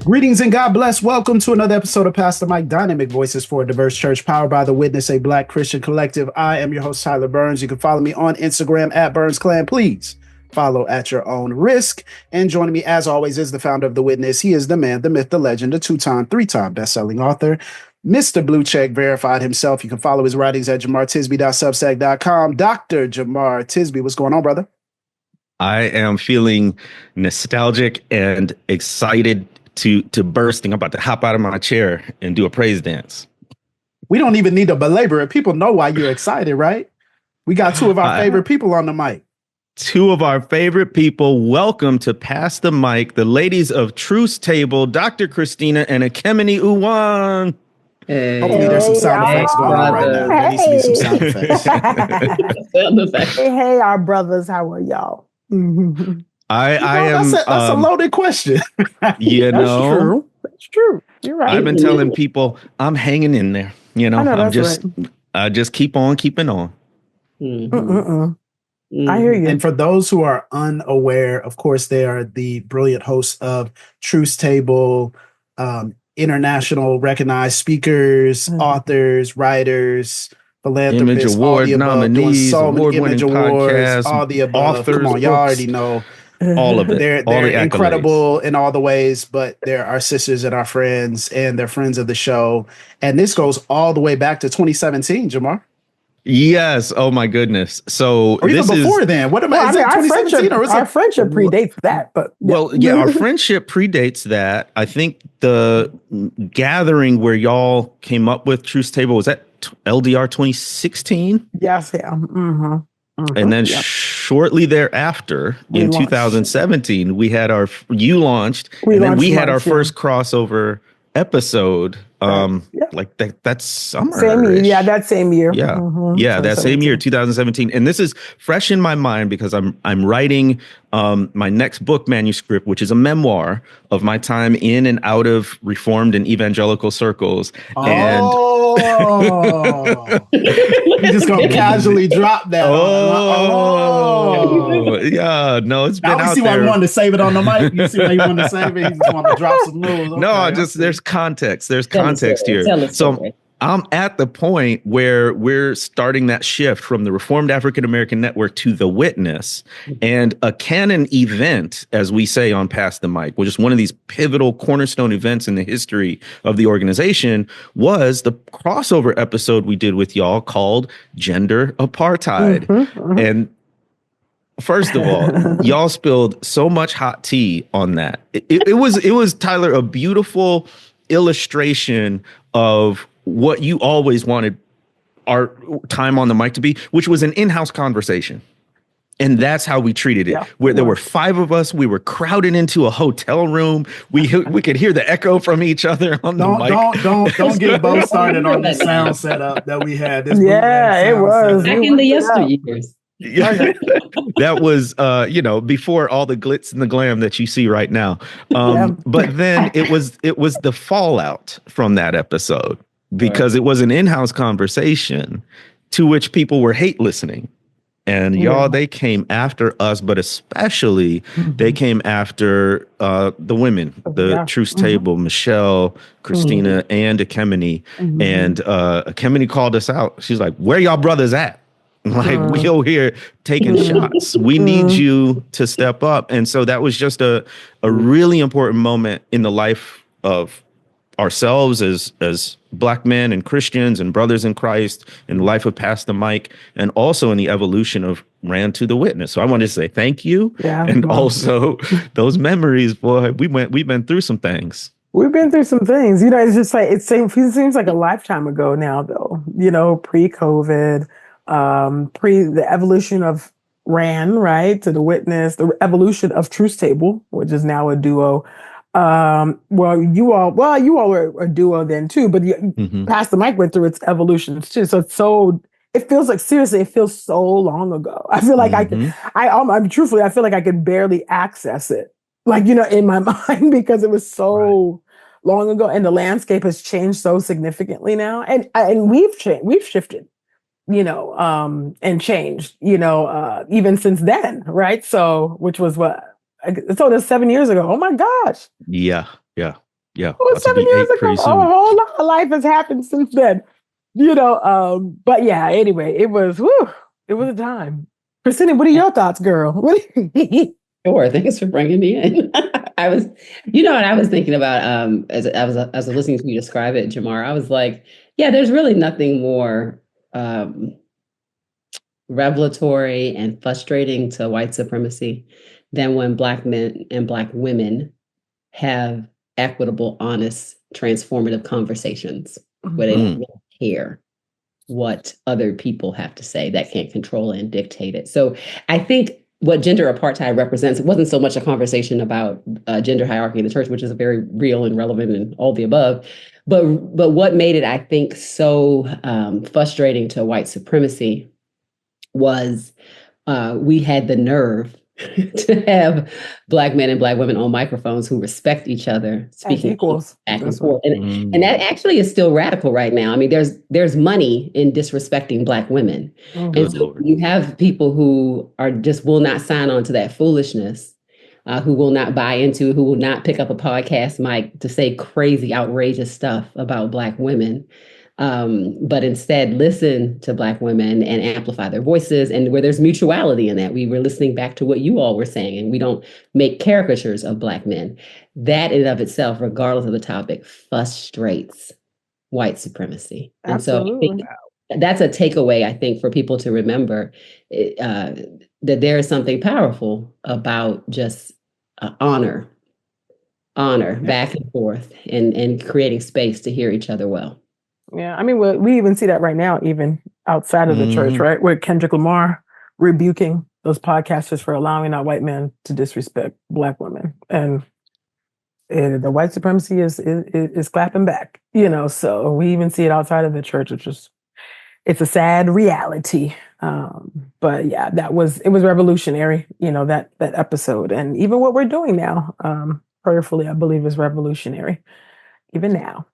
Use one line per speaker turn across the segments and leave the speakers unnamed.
Greetings and God bless. Welcome to another episode of Pastor Mike, Dynamic Voices for a Diverse Church, powered by The Witness, a Black Christian collective. I am your host, Tyler Burns. You can follow me on Instagram at Burns Clan. Please follow at your own risk. And joining me, as always, is the founder of The Witness. He is the man, the myth, the legend, the two-time, three-time best-selling author, Mr. Blue Check Verified himself. You can follow his writings at jamartisby.substack.com. Dr. Jamar Tisby, what's going on, brother?
I am feeling nostalgic and excited to bursting. I'm about to hop out of my chair and do a praise dance.
We don't even need to belabor it. People know why you're excited, right? We got two of our favorite people on the mic.
Two of our favorite people. Welcome to Pass the Mic, the ladies of Truce Table, Dr. Christina and Ekemini Uwan.
Hey, hopefully there's some sound effects going on right now. There needs to be some sound effects.
Hey, our brothers, how are y'all?
I am.
That's a loaded question.
You know,
that's true. You're right.
I've been telling people I'm hanging in there. You know, I just keep on keeping on.
I hear you.
And for those who are unaware, of course, they are the brilliant hosts of Truce Table, international recognized speakers, authors, writers, philanthropists,
Image Award nominees,
award-winning
podcasts,
all the above.
Authors,
come on, y'all already know.
All of it.
They're incredible in all the ways, but they're our sisters and our friends, and they're friends of the show. And this goes all the way back to 2017, Jamar.
Yes. Oh my goodness. So
or even before then. What am I? Is it 2017 or is
our friendship predates that? But
yeah, our friendship predates that. I think the gathering where y'all came up with Truce Table was that LDR 2016.
Yes. Yeah. Mm-hmm. Mm-hmm.
And then shortly thereafter, in 2017, we had you launched, and then we had our first crossover episode. Like that's summer.
Same year. Yeah, that same year.
Yeah. Mm-hmm. Yeah, that same year, 2017. And this is fresh in my mind because I'm writing my next book manuscript, which is a memoir of my time in and out of Reformed and evangelical circles.
You just gonna casually drop that.
Yeah, no, it's been out there.
I see why you wanted to save it on the mic. You see why you wanted to save it. You just want to drop some news. Okay.
No, there's context. There's context here. So I'm at the point where we're starting that shift from the Reformed African American Network to The Witness, and a canon event, as we say on Pass the Mic, which is one of these pivotal cornerstone events in the history of the organization, was the crossover episode we did with y'all called Gender Apartheid. And first of all, y'all spilled so much hot tea on that. It was, Tyler, a beautiful illustration of what you always wanted our time on the mic to be, which was an in-house conversation. And that's how we treated it. Where there were 5 of us, we were crowded into a hotel room. We could hear the echo from each other on the mic.
Don't get both started on the sound setup that we had.
It was
back in the yesteryears.
Yeah, that was, before all the glitz and the glam that you see right now. But then it was the fallout from that episode, because it was an in-house conversation to which people were hate listening. And y'all, they came after us, but especially they came after the women, the Truce Table, Michelle, Christina, and Ekemini. And Ekemini called us out. She's like, "Where y'all brothers at? Like, we over here taking shots. We need you to step up." And so that was just a really important moment in the life of ourselves as Black men and Christians and brothers in Christ, in the life of Pass the Mic, and also in the evolution of Ran to the Witness. So I wanted to say thank you. And also those memories, boy, we've been through some things.
We've been through some things. It's just like, it seems like a lifetime ago now, though, pre-COVID, the evolution of Ran, right, to the Witness, the evolution of Truce Table, which is now a duo. You all were a duo then too, but Pass the Mic went through its evolutions too. So it feels like, seriously, it feels so long ago. I feel like I'm truthfully, I feel like I could barely access it, in my mind, because it was so long ago, and the landscape has changed so significantly now, and we've shifted, and changed, even since then, right? So, which was what? So that's 7 years ago. Oh my gosh.
Yeah. Yeah,
It was
about to
7 years
be 8
ago.
pretty
A
soon.
whole lot of life has happened since then. But yeah, anyway, it was a time. Christina, what are your thoughts, girl?
Sure. Thanks for bringing me in. I was, what I was thinking about as I was listening to you describe it, Jamar, I was like, yeah, there's really nothing more revelatory and frustrating to white supremacy than when Black men and Black women have equitable, honest, transformative conversations where they don't really care what other people have to say that can't control and dictate it. So I think what gender apartheid represents, it wasn't so much a conversation about gender hierarchy in the church, which is very real and relevant and all the above, but what made it, I think, so frustrating to white supremacy was we had the nerve to have Black men and Black women on microphones who respect each other, speaking
equals
back and forth. And that actually is still radical right now. I mean, there's money in disrespecting Black women. And so
Lord.
you have people who are just will not sign on to that foolishness, who will not buy into, who will not pick up a podcast mic to say crazy, outrageous stuff about Black women. But instead listen to Black women and amplify their voices, and where there's mutuality in that. We were listening back to what you all were saying, and we don't make caricatures of Black men. That in and of itself, regardless of the topic, frustrates white supremacy.
Absolutely.
And so I think that's a takeaway, I think, for people to remember, that there is something powerful about just honor back and forth, and creating space to hear each other well.
Yeah, I mean, we even see that right now, even outside of the church, right? With Kendrick Lamar rebuking those podcasters for allowing that white man to disrespect Black women, and the white supremacy is clapping back. So we even see it outside of the church, which is it's a sad reality. But yeah, it was revolutionary. That episode, and even what we're doing now, prayerfully, I believe, is revolutionary, even now.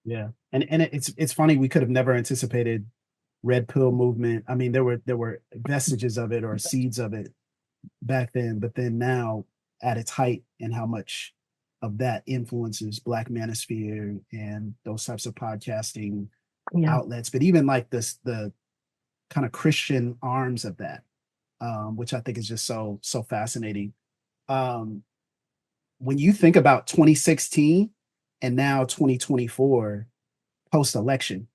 Yeah. And it's funny, we could have never anticipated red pill movement. I mean, there were vestiges of it or seeds of it back then, but then now at its height, and how much of that influences Black manosphere and those types of podcasting outlets, but even like the kind of Christian arms of that, which I think is just so fascinating. When you think about 2016 and now 2024, post-election,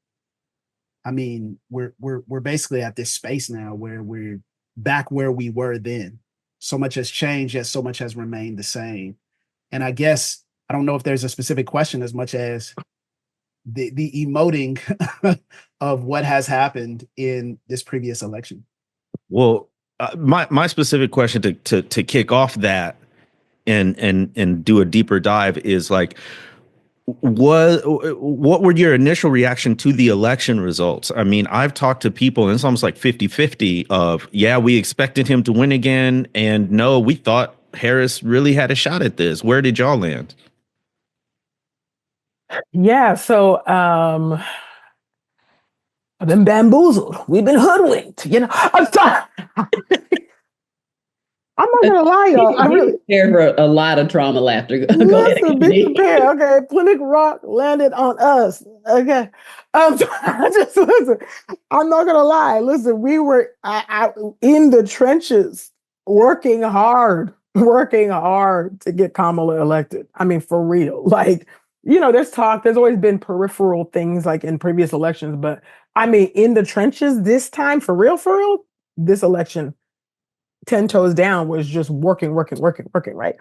I mean, we're basically at this space now where we're back where we were then. So much has changed, yet so much has remained the same. And I guess I don't know if there's a specific question as much as the emoting of what has happened in this previous election.
Well, my specific question to kick off that and do a deeper dive is like, what were your initial reaction to the election results? I mean, I've talked to people, and it's almost like 50-50 of, yeah, we expected him to win again, and no, we thought Harris really had a shot at this. Where did y'all land?
Yeah, so I've been bamboozled. We've been hoodwinked. I'm sorry. I'm not gonna lie, y'all. I really
prepared for a lot of trauma laughter. Go ahead.
Be prepared. Okay, Plymouth Rock landed on us. Okay, just listen. I'm not gonna lie. Listen, we were in the trenches, working hard to get Kamala elected. I mean, for real. Like, there's talk. There's always been peripheral things like in previous elections, but I mean, in the trenches this time, for real, this election, 10 toes down, was just working, right?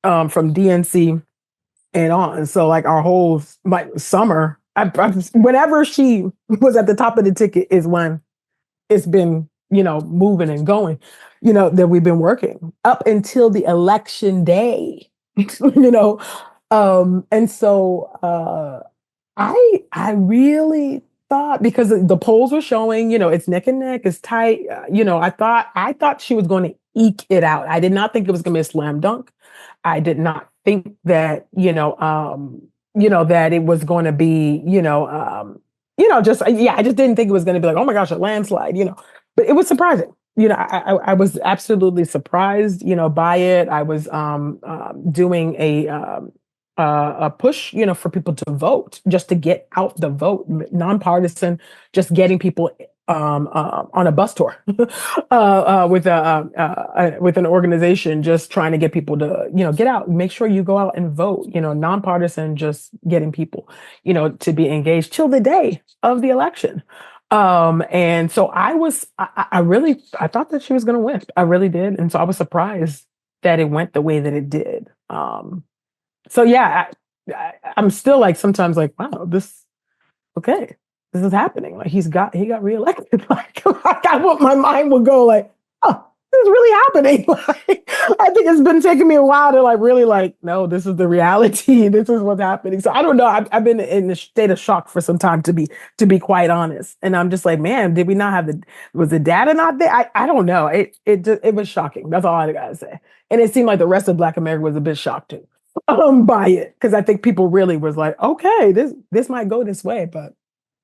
From DNC and on. So like our whole summer, whenever she was at the top of the ticket is when it's been, moving and going, that we've been working up until the election day, and so I really thought, because the polls were showing, it's neck and neck, it's tight. I thought she was going to eke it out. I did not think it was going to be a slam dunk. I did not think that, that it was going to be, I just didn't think it was going to be like, oh my gosh, a landslide, but it was surprising. I was absolutely surprised, by it. I was doing a push, for people to vote, just to get out the vote, nonpartisan, just getting people on a bus tour with an organization, just trying to get people to, get out, make sure you go out and vote, nonpartisan, just getting people, to be engaged till the day of the election. And so I thought that she was going to win. I really did. And so I was surprised that it went the way that it did. So yeah, I'm still like sometimes like, wow, this is happening. Like he got reelected. Like my mind would go like, oh, this is really happening. Like, I think it's been taking me a while to like really like, no, this is the reality. This is what's happening. So I don't know. I've been in a state of shock for some time, to be quite honest. And I'm just like, man, did we not have was the data not there? I don't know. It was shocking. That's all I gotta say. And it seemed like the rest of Black America was a bit shocked too. By it, because I think people really was like, okay, this might go this way, but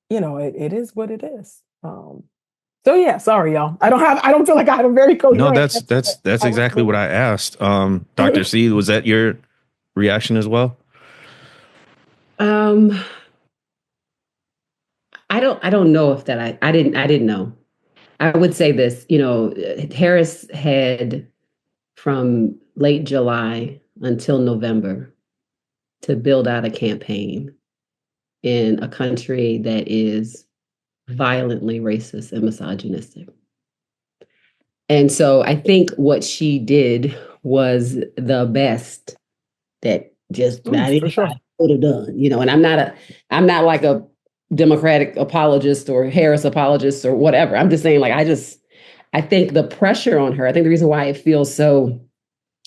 it is what it is. So yeah, sorry y'all. I don't feel like I have a very coherent.
No, that's exactly what I asked. Dr. C, was that your reaction as well?
I don't know if that I didn't know. I would say this, Harris had from late July until November to build out a campaign in a country that is violently racist and misogynistic. And so I think what she did was the best that just about anybody could have done, and I'm not like a Democratic apologist or Harris apologist or whatever. I'm just saying, like, I think the pressure on her, I think the reason why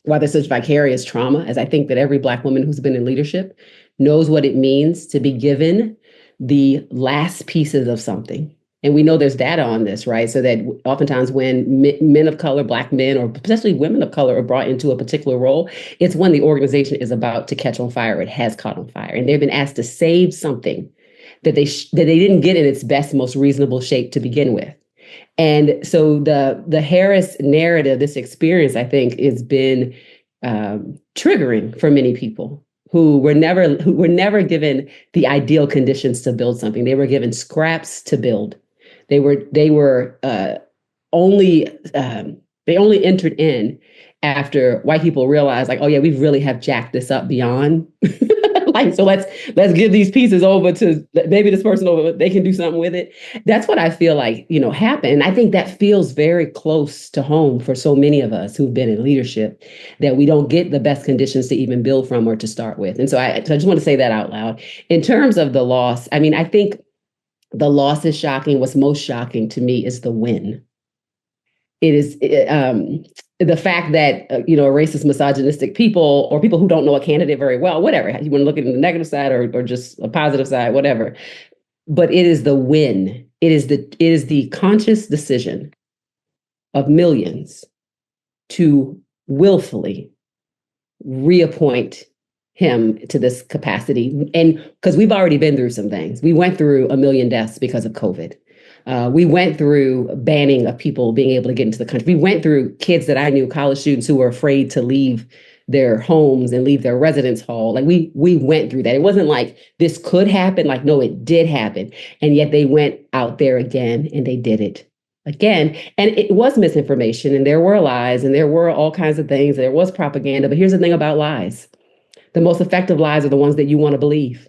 why there's such vicarious trauma is I think that every Black woman who's been in leadership knows what it means to be given the last pieces of something. And we know there's data on this, right? So that oftentimes when men of color, Black men, or especially women of color are brought into a particular role, it's when the organization is about to catch on fire, it has caught on fire. And they've been asked to save something that they didn't get in its best, most reasonable shape to begin with. And so the Harris narrative, this experience, I think, has been triggering for many people who were never given the ideal conditions to build something. They were given scraps to build. They only entered in after white people realized, like, oh yeah, we really have jacked this up beyond. Like, so let's give these pieces over to maybe this person over, they can do something with it. That's what I feel like, happened. And I think that feels very close to home for so many of us who've been in leadership, that we don't get the best conditions to even build from or to start with. And so I just want to say that out loud. In terms of the loss, I mean, I think the loss is shocking. What's most shocking to me is the win. It is the fact that, racist, misogynistic people, or people who don't know a candidate very well, whatever, you want to look at the negative side or just a positive side, whatever. But it is the win. It is the conscious decision of millions to willfully reappoint him to this capacity. And because we've already been through some things. We went through 1 million deaths because of COVID. We went through banning of people being able to get into the country. We went through kids that I knew, college students, who were afraid to leave their homes and leave their residence hall. Like we went through that. It wasn't like this could happen. Like, no, it did happen. And yet they went out there again and they did it again. And it was misinformation, and there were lies, and there were all kinds of things. There was propaganda. But here's the thing about lies. The most effective lies are the ones that you want to believe.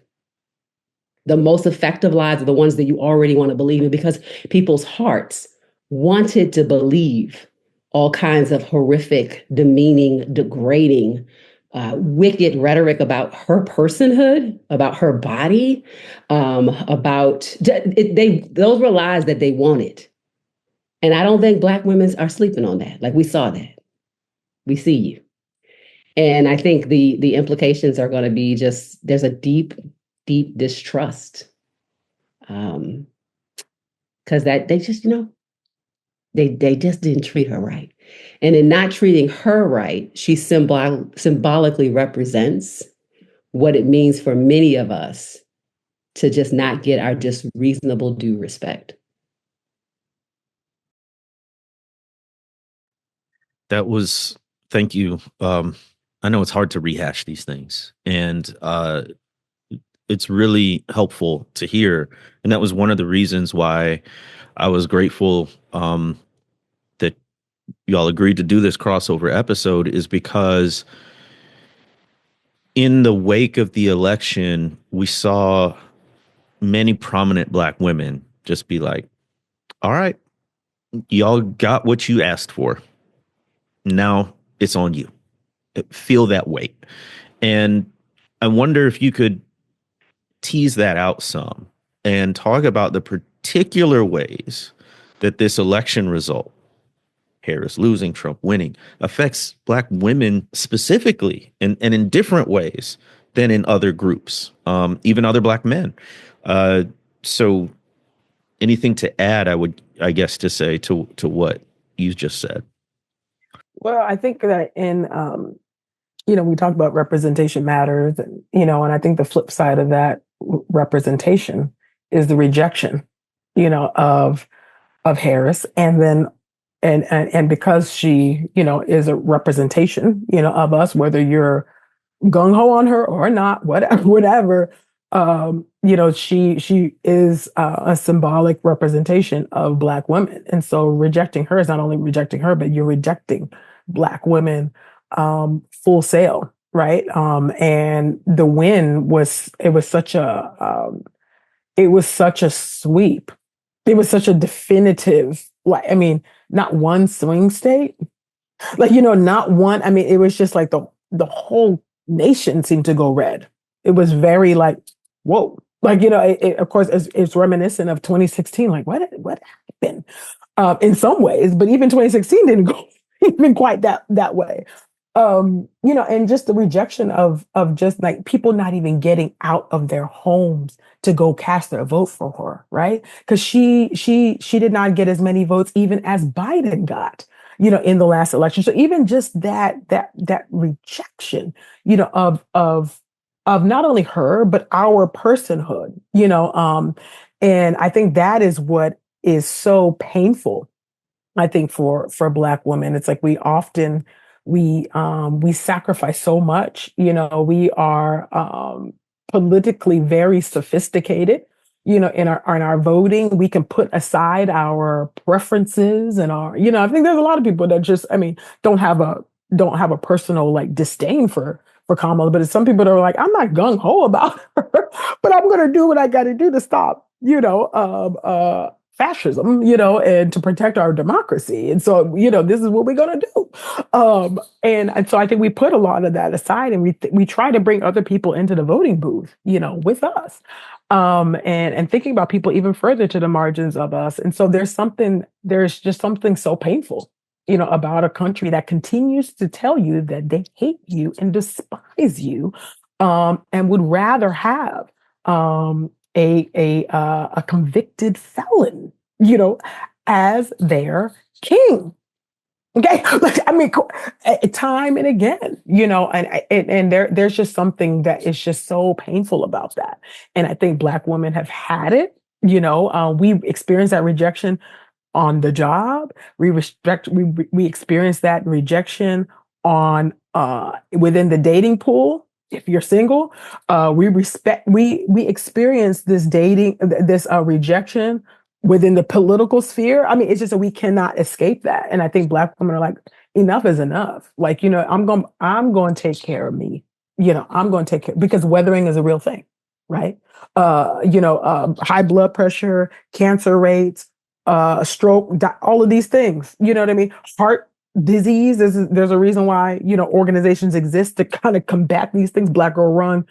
The most effective lies are the ones that you already want to believe in, because people's hearts wanted to believe all kinds of horrific, demeaning, degrading, wicked rhetoric about her personhood, about her body, those were lies that they wanted. And I don't think Black women are sleeping on that. Like, we saw that. We see you. And I think the implications are going to be just, there's a deep distrust, because that they just, they just didn't treat her right. And in not treating her right, she symbolically represents what it means for many of us to just not get our just reasonable due respect.
Thank you. I know it's hard to rehash these things, and it's really helpful to hear. And that was one of the reasons why I was grateful that y'all agreed to do this crossover episode, is because in the wake of the election, we saw many prominent Black women just be like, all right, y'all got what you asked for. Now it's on you. Feel that weight. And I wonder if you could tease that out some and talk about the particular ways that this election result, Harris losing, Trump winning, affects Black women specifically, and in different ways than in other groups, even other Black men. So anything to add, I guess to say to what you just said?
Well, I think that in, we talk about representation matters, and, and I think the flip side of that representation is the rejection, of Harris. And then, and because she, is a representation, of us, whether you're gung ho on her or not, whatever, she is a symbolic representation of Black women. And so rejecting her is not only rejecting her, but you're rejecting Black women full sail, right? And the win was such a sweep. It was such a definitive, not one swing state, not one. I mean, it was just like the whole nation seemed to go red. It was very like, whoa. Of course, it's reminiscent of 2016. Like, what happened? In some ways, but even 2016 didn't go even quite that way. And just the rejection of just like people not even getting out of their homes to go cast their vote for her, right? Because she did not get as many votes even as Biden got, in the last election. So even just that rejection, of not only her but our personhood, and I think that is what is so painful. I think for Black women, it's like we often we sacrifice so much. We are politically very sophisticated. In our voting, we can put aside our preferences and our. I think there's a lot of people that just, don't have a personal like disdain for Kamala, but it's some people that are like, I'm not gung ho about her, but I'm going to do what I got to do to stop, fascism, and to protect our democracy. And so, this is what we're going to do. And so I think we put a lot of that aside, and we try to bring other people into the voting booth, with us. And thinking about people even further to the margins of us. And so there's just something so painful, about a country that continues to tell you that they hate you and despise you, and would rather have, a convicted felon, as their king. Okay, time and again, and there's just something that is just so painful about that. And I think Black women have had it. We experienced that rejection on the job. We experience that rejection on within the dating pool. If you're single, we experience this rejection within the political sphere. It's just that we cannot escape that. And I think Black women are like, enough is enough. Like, I'm going to take care of me. I'm going to take care, because weathering is a real thing, right? High blood pressure, cancer rates, stroke, all of these things. You know what I mean? Heart disease. There's a reason why, organizations exist to kind of combat these things. Black Girl Run,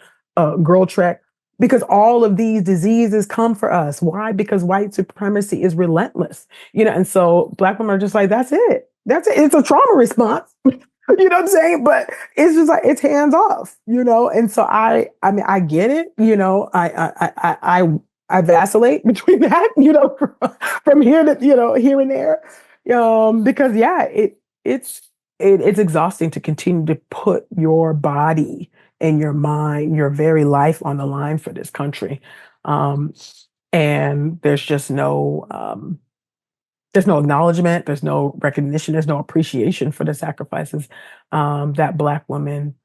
Girl Trek, because all of these diseases come for us. Why? Because white supremacy is relentless, and so Black women are just like, that's it. It's a trauma response. You know what I'm saying? But it's just like, it's hands off, and so I get it, I vacillate between that, from here to, here and there. Because it's exhausting to continue to put your body and your mind, your very life on the line for this country. And there's just there's no acknowledgement, there's no recognition, there's no appreciation for the sacrifices that Black women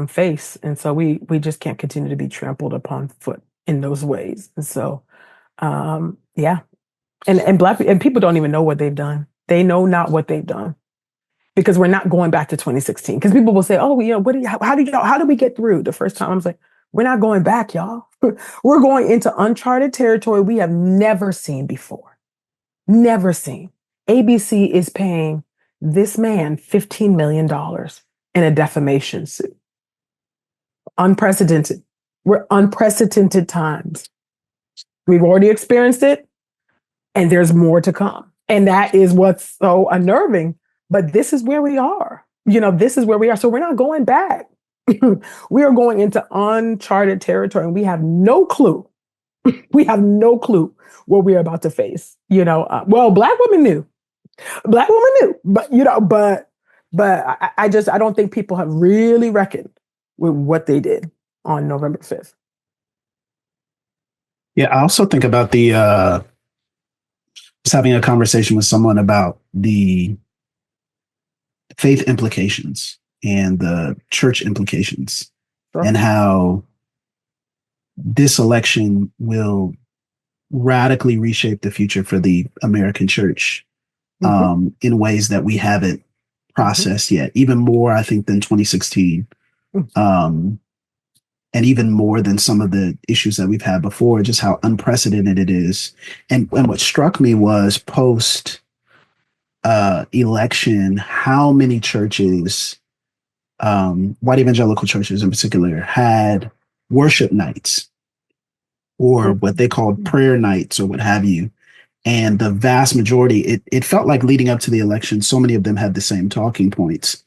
face. And so we just can't continue to be trampled upon foot in those ways. And so, yeah. And people don't even know what they've done. They know not what they've done, because we're not going back to 2016. Because people will say, "Oh, how did we get through the first time?" I was like, "We're not going back, y'all. We're going into uncharted territory we have never seen before. Never seen." ABC is paying this man $15 million in a defamation suit. Unprecedented. We're unprecedented times. We've already experienced it, and there's more to come. And that is what's so unnerving. But this is where we are. This is where we are. So we're not going back. We are going into uncharted territory, and we have no clue. We have no clue what we're about to face. Well, Black women knew. Black women knew. But I don't think people have really reckoned with what they did on November 5th.
Yeah, I also think about was having a conversation with someone about the faith implications and the church implications,
Sure.
and how this election will radically reshape the future for the American church in ways that we haven't processed yet, even more, I think, than 2016. And even more than some of the issues that we've had before, just how unprecedented it is. And what struck me was post election, how many churches, white evangelical churches in particular, had worship nights, or what they called prayer nights, or what have you. And the vast majority, it felt like leading up to the election, so many of them had the same talking points.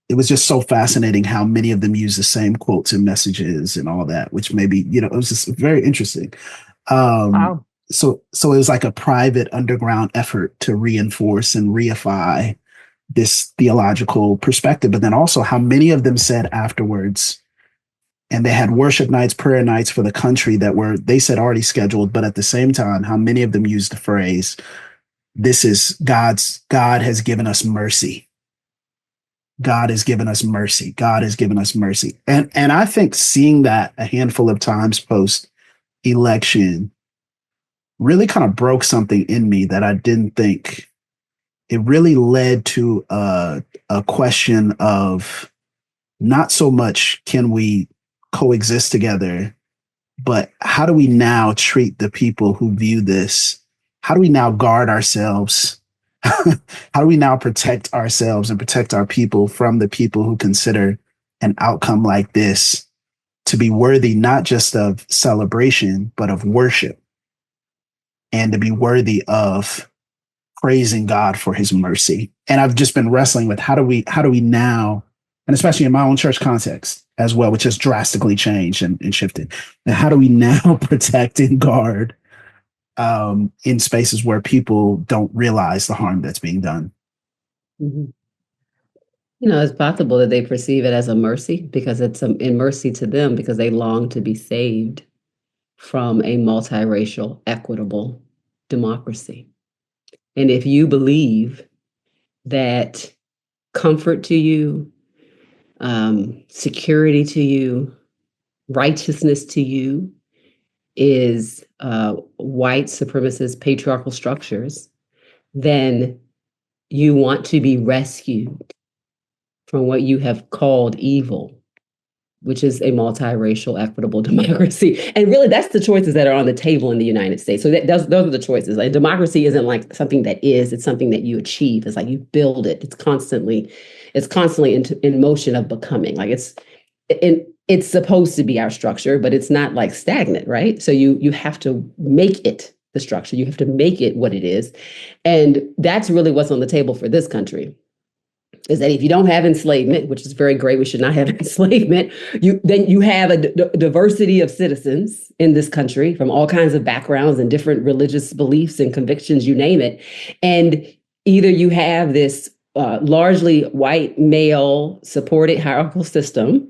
It was just so fascinating how many of them use the same quotes and messages and all that, which maybe, it was just very interesting.
Wow.
So it was like a private underground effort to reinforce and reify this theological perspective, but then also how many of them said afterwards, and they had worship nights, prayer nights for the country that were, they said, already scheduled, but at the same time, how many of them used the phrase, "This is God has given us mercy. God has given us mercy. God has given us mercy." And I think seeing that a handful of times post election really kind of broke something in me that I didn't think. It really led to a question of not so much can we coexist together, but how do we now treat the people who view this? How do we now guard ourselves? How do we now protect ourselves and protect our people from the people who consider an outcome like this to be worthy not just of celebration, but of worship, and to be worthy of praising God for his mercy? And I've just been wrestling with how do we now, and especially in my own church context as well, which has drastically changed and shifted, and how do we now protect and guard in spaces where people don't realize the harm that's being done?
It's possible that they perceive it as a mercy, because it's in mercy to them, because they long to be saved from a multiracial, equitable democracy. And if you believe that comfort to you, security to you, righteousness to you is white supremacist patriarchal structures, then you want to be rescued from what you have called evil, which is a multiracial, equitable democracy. And really, that's the choices that are on the table in the United States. So those are the choices. Like, democracy isn't like something that is, it's something that you achieve. It's like you build it. It's constantly in motion of becoming. Like it's supposed to be our structure, but it's not like stagnant, right? So you have to make it the structure. You have to make it what it is. And that's really what's on the table for this country. Is that if you don't have enslavement, which is very great, we should not have enslavement, then you have a diversity of citizens in this country from all kinds of backgrounds and different religious beliefs and convictions, you name it. And either you have this largely white male supported hierarchical system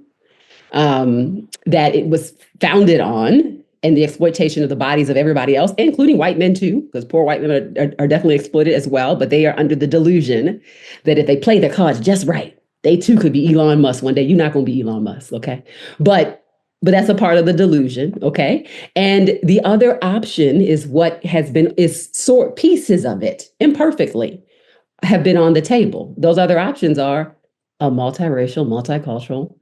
that it was founded on, and the exploitation of the bodies of everybody else, including white men too, because poor white men are definitely exploited as well, but they are under the delusion that if they play their cards just right, They too could be Elon Musk one day. You're not going to be Elon Musk, okay? But that's a part of the delusion, okay? And the other option is what has been is sort pieces of it imperfectly have been on the table. Those other options are a multiracial, multicultural,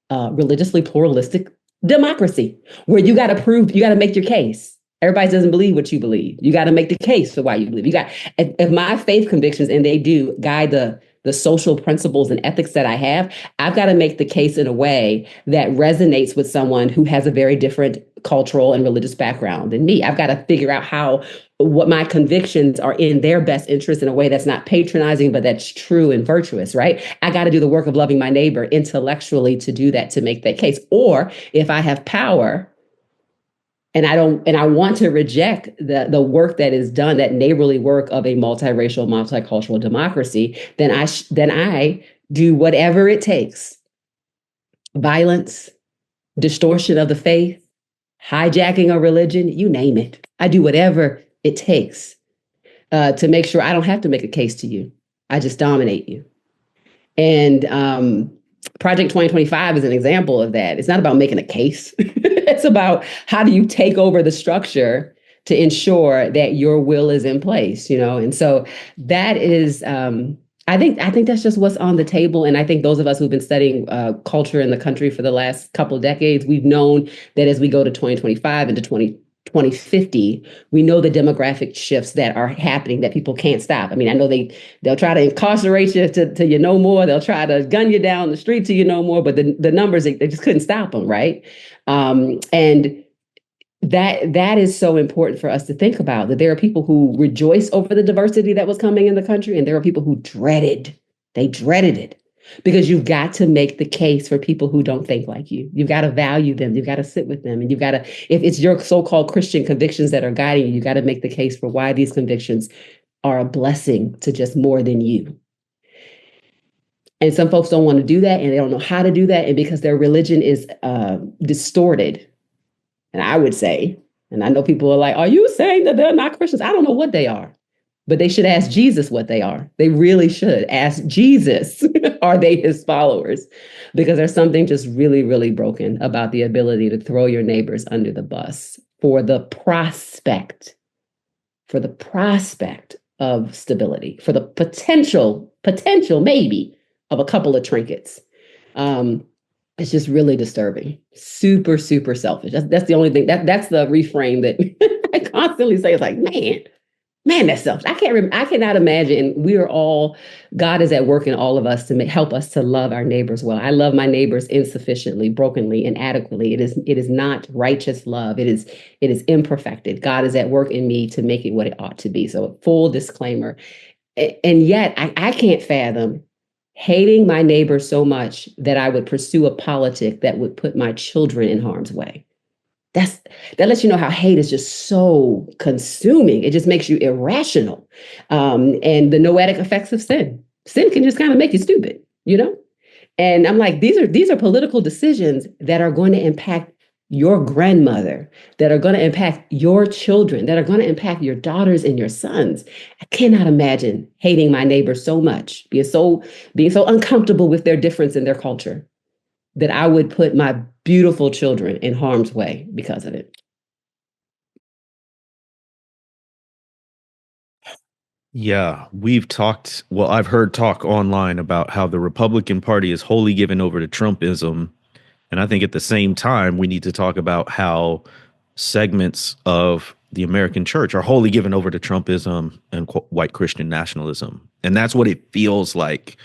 religiously pluralistic democracy, where you got to prove, you got to make your case. Everybody doesn't believe what you believe. You got to make the case for why you believe. You got, if my faith convictions, and they do guide the social principles and ethics that I have, I've got to make the case in a way that resonates with someone who has a very different cultural and religious background than me. I've got to figure out how what my convictions are in their best interest in a way that's not patronizing, but that's true and virtuous, right? I got to do the work of loving my neighbor intellectually to do that, to make that case. Or if I have power and I want to reject the work that is done, that neighborly work of a multiracial, multicultural democracy, then I do whatever it takes. Violence, distortion of the faith, hijacking a religion, you name it. I do whatever it takes to make sure I don't have to make a case to you. I just dominate you. And Project 2025 is an example of that. It's not about making a case. It's about how do you take over the structure to ensure that your will is in place, you know? And so that is, I think that's just what's on the table. And I think those of us who've been studying culture in the country for the last couple of decades, we've known that as we go to 2025 and to 2050, we know the demographic shifts that are happening that people can't stop. I mean, I know they'll try to incarcerate you till you know more. They'll try to gun you down the street till you know more. But the numbers, they just couldn't stop them, right? And that is so important for us to think about, that there are people who rejoice over the diversity that was coming in the country, and there are people who dreaded it. Because you've got to make the case for people who don't think like you. You've got to value them. You've got to sit with them. And you've got to, if it's your so-called Christian convictions that are guiding you, you've got to make the case for why these convictions are a blessing to just more than you. And some folks don't want to do that, and they don't know how to do that. And because their religion is distorted, and I would say, and I know people are like, are you saying that they're not Christians? I don't know what they are. But they should ask Jesus what they are. They really should ask Jesus, are they his followers? Because there's something just really, really broken about the ability to throw your neighbors under the bus for the prospect of stability, for the potential maybe of a couple of trinkets. It's just really disturbing. Super, super selfish. That's the only thing. That's the reframe that I constantly say. It's like, man, that's selfish. I cannot imagine. We are all, God is at work in all of us to help us to love our neighbors well. I love my neighbors insufficiently, brokenly, inadequately. It is not righteous love. It is imperfected. God is at work in me to make it what it ought to be. So full disclaimer. And yet I can't fathom hating my neighbor so much that I would pursue a politic that would put my children in harm's way. That lets you know how hate is just so consuming. It just makes you irrational. And the noetic effects of sin. Sin can just kind of make you stupid, you know? And I'm like, these are political decisions that are going to impact your grandmother, that are going to impact your children, that are going to impact your daughters and your sons. I cannot imagine hating my neighbor so much, being so uncomfortable with their difference in their culture, that I would put my beautiful children in harm's way because of it.
Yeah, I've heard talk online about how the Republican Party is wholly given over to Trumpism. And I think at the same time, we need to talk about how segments of the American church are wholly given over to Trumpism and white Christian nationalism. And that's what it feels like,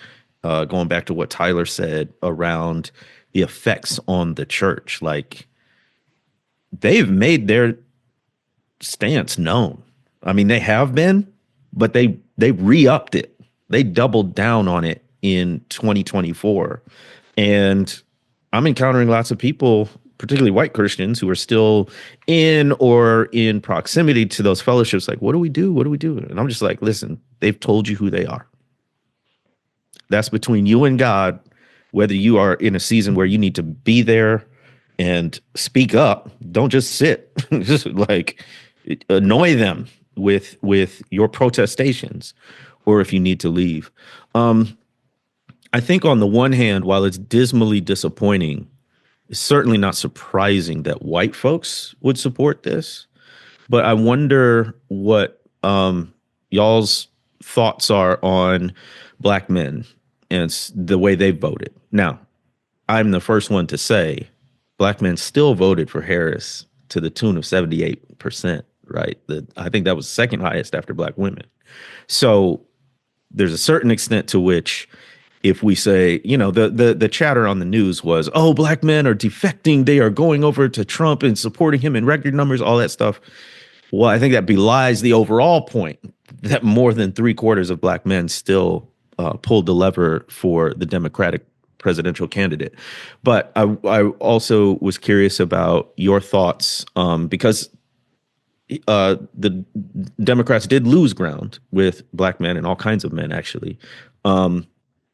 going back to what Tyler said around the effects on the church. Like, they've made their stance known. I mean, they have been, but they re-upped it. They doubled down on it in 2024. And I'm encountering lots of people, particularly white Christians, who are still in or in proximity to those fellowships. Like, what do we do? What do we do? And I'm just like, listen, they've told you who they are. That's between you and God, whether you are in a season where you need to be there and speak up. Don't just sit, just like annoy them with your protestations, or if you need to leave. I think on the one hand, while it's dismally disappointing, it's certainly not surprising that white folks would support this. But I wonder what y'all's thoughts are on black men and the way they voted. Now, I'm the first one to say black men still voted for Harris to the tune of 78%, right? I think that was second highest after black women. So there's a certain extent to which if we say, the chatter on the news was, oh, black men are defecting. They are going over to Trump and supporting him in record numbers, all that stuff. Well, I think that belies the overall point that more than 3/4 of black men still pulled the lever for the Democratic presidential candidate. But I also was curious about your thoughts because the Democrats did lose ground with black men and all kinds of men, actually.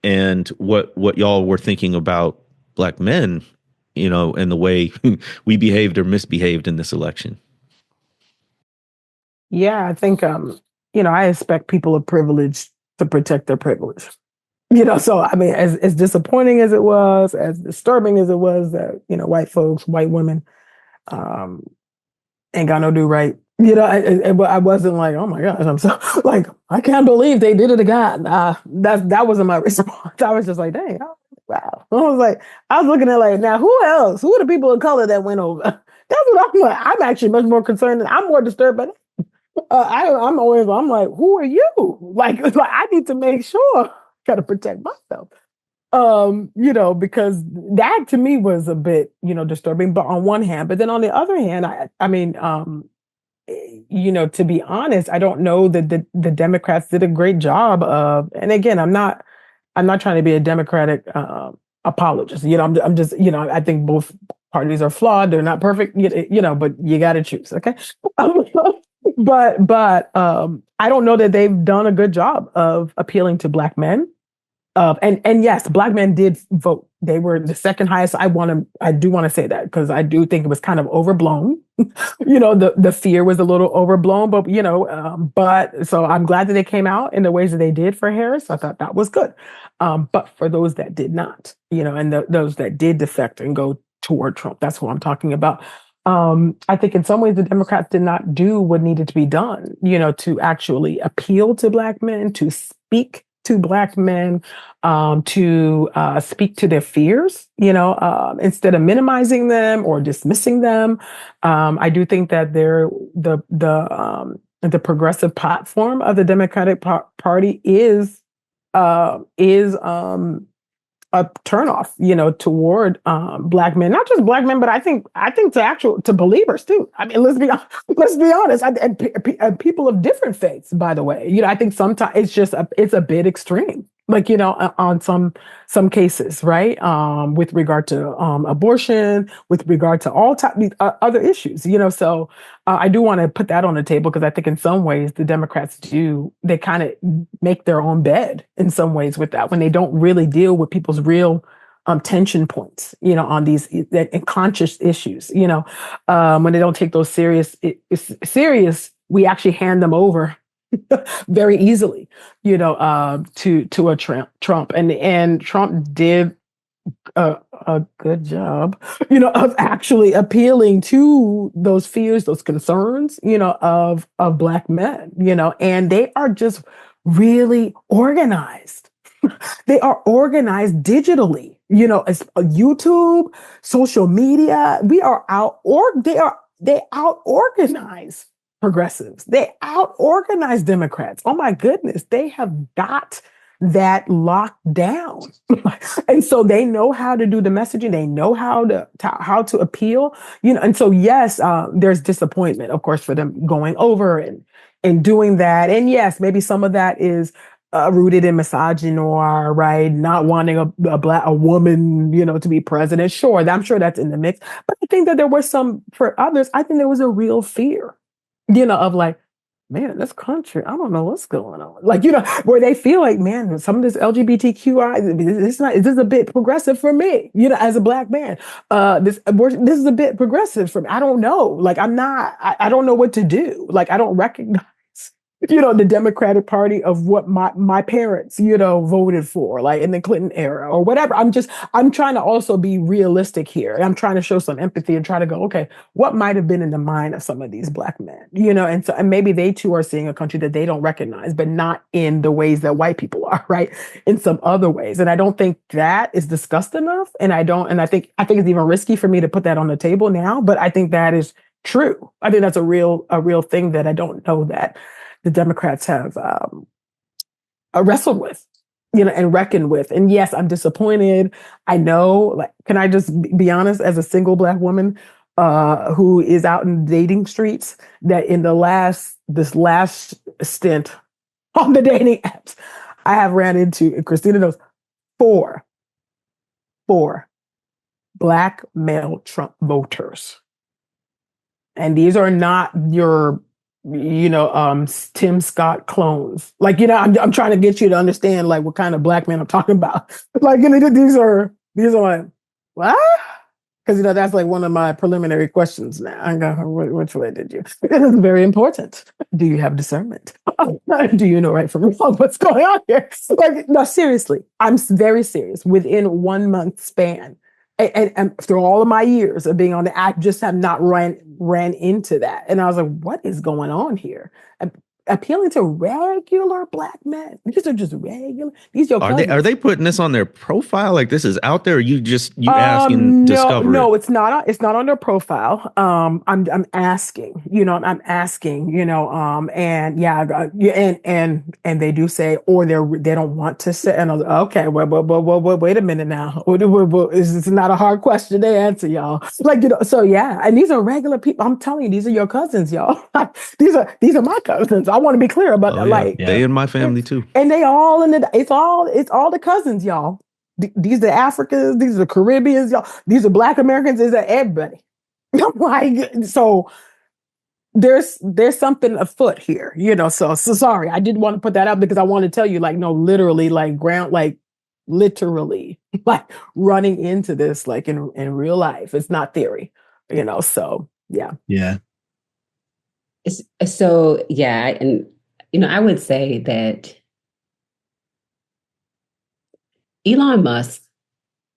And what y'all were thinking about black men, and the way we behaved or misbehaved in this election.
Yeah, I think I expect people of privilege to protect their privilege. So I mean, as disappointing as it was, as disturbing as it was that, white folks, white women ain't got no do right. I wasn't like, oh my gosh, I'm so like, I can't believe they did it again. That wasn't my response. I was just like, dang, wow. I was looking at like, now who else? Who are the people of color that went over? That's what I'm like. I'm actually much more concerned. I'm more disturbed by that. I'm like, who are you? Like I need to make sure I gotta protect myself. Because that to me was a bit, disturbing, but on one hand, but then on the other hand, I mean, to be honest, I don't know that the Democrats did a great job of, and again, I'm not trying to be a Democratic apologist. I'm just, I think both parties are flawed. They're not perfect, but you got to choose. Okay. But I don't know that they've done a good job of appealing to black men. And yes, black men did vote. They were the second highest. I do want to say that because I do think it was kind of overblown. The fear was a little overblown, but so I'm glad that they came out in the ways that they did for Harris. I thought that was good. But for those that did not, and those that did defect and go toward Trump, that's what I'm talking about. I think in some ways the Democrats did not do what needed to be done, to actually appeal to black men, to speak to black men, to speak to their fears, instead of minimizing them or dismissing them. I do think that the progressive platform of the Democratic Party is a turnoff, toward black men, not just black men, but I think to believers too. I mean, let's be honest, and people of different faiths, by the way. I think sometimes it's a bit extreme, like on some cases, right? With regard to abortion, with regard to all other issues, So I do want to put that on the table because I think in some ways the Democrats they kind of make their own bed in some ways with that when they don't really deal with people's real tension points, on these conscious issues, when they don't take those serious, we actually hand them over very easily, to a Trump, and Trump did a good job, of actually appealing to those fears, those concerns, of black men, and they are just really organized. They are organized digitally, as YouTube, social media. We are they out organize progressives. They out organize Democrats. Oh my goodness, they have got that locked down. And so they know how to do the messaging. They know how to appeal, and so yes, there's disappointment, of course, for them going over and doing that. And yes, maybe some of that is rooted in misogyny, right? Not wanting a woman, to be president. Sure, I'm sure that's in the mix. But I think that there was for others, I think there was a real fear, of like, man, this country, I don't know what's going on. Like, where they feel like, man, some of this LGBTQI, this is a bit progressive for me, as a black man. This is a bit progressive for me. I don't know. Like, I don't know what to do. Like, I don't recognize the Democratic Party of what my parents, voted for, like in the Clinton era or whatever. I'm trying to also be realistic here. And I'm trying to show some empathy and try to go, okay, what might have been in the mind of some of these Black men, and maybe they too are seeing a country that they don't recognize, but not in the ways that white people are, right? In some other ways. And I don't think that is discussed enough. And I think it's even risky for me to put that on the table now, but I think that is true. I think that's a real thing that I don't know that the Democrats have wrestled with, and reckoned with. And yes, I'm disappointed. I know, like, can I just be honest, as a single Black woman who is out in dating streets, that in this last stint on the dating apps, I have ran into, and Christina knows, four Black male Trump voters. And these are not your Tim Scott clones. Like, I'm trying to get you to understand like what kind of Black men I'm talking about. Like, these are like, what? Because that's like one of my preliminary questions now. I go, which way did you? It is very important. Do you have discernment? Do you know right from wrong? What's going on here? Like, no, seriously, I'm very serious. Within 1 month span, and through all of my years of being on the, I just have not ran into that. And I was like, what is going on here? Appealing to regular Black men. These are just regular. These are
are they putting this on their profile? Like this is out there? Or you ask and discover it?
No, it's not. It's not on their profile. I'm asking. I'm asking. And yeah, and they do say, or they don't want to say. And I was like, okay, well, wait a minute now. It's not a hard question to answer, y'all. Like, so yeah, and these are regular people. I'm telling you, these are your cousins, y'all. these are my cousins. I want to be clear about that.
Yeah.
Like,
they in my family too.
And they all it's all the cousins, y'all. These are the Africans, these are the Caribbeans, y'all. These are Black Americans, these are everybody. I'm like, so there's something afoot here, so sorry. I did want to put that out because I want to tell you, like, no, literally, like literally, like running into this, like in real life. It's not theory, so yeah.
Yeah.
So, yeah. And, I would say that Elon Musk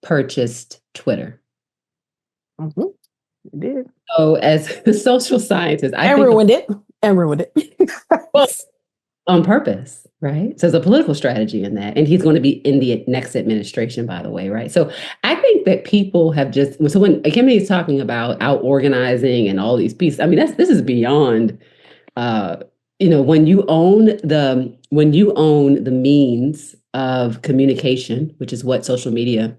purchased Twitter.
Mm-hmm. It did.
So, as a social scientist, I
ruined it.
Well, on purpose, right? So, there's a political strategy in that. And he's going to be in the next administration, by the way, right? So, I think that people have so when Ekemini is talking about out organizing and all these pieces, I mean, this is beyond. When you own the means of communication, which is what social media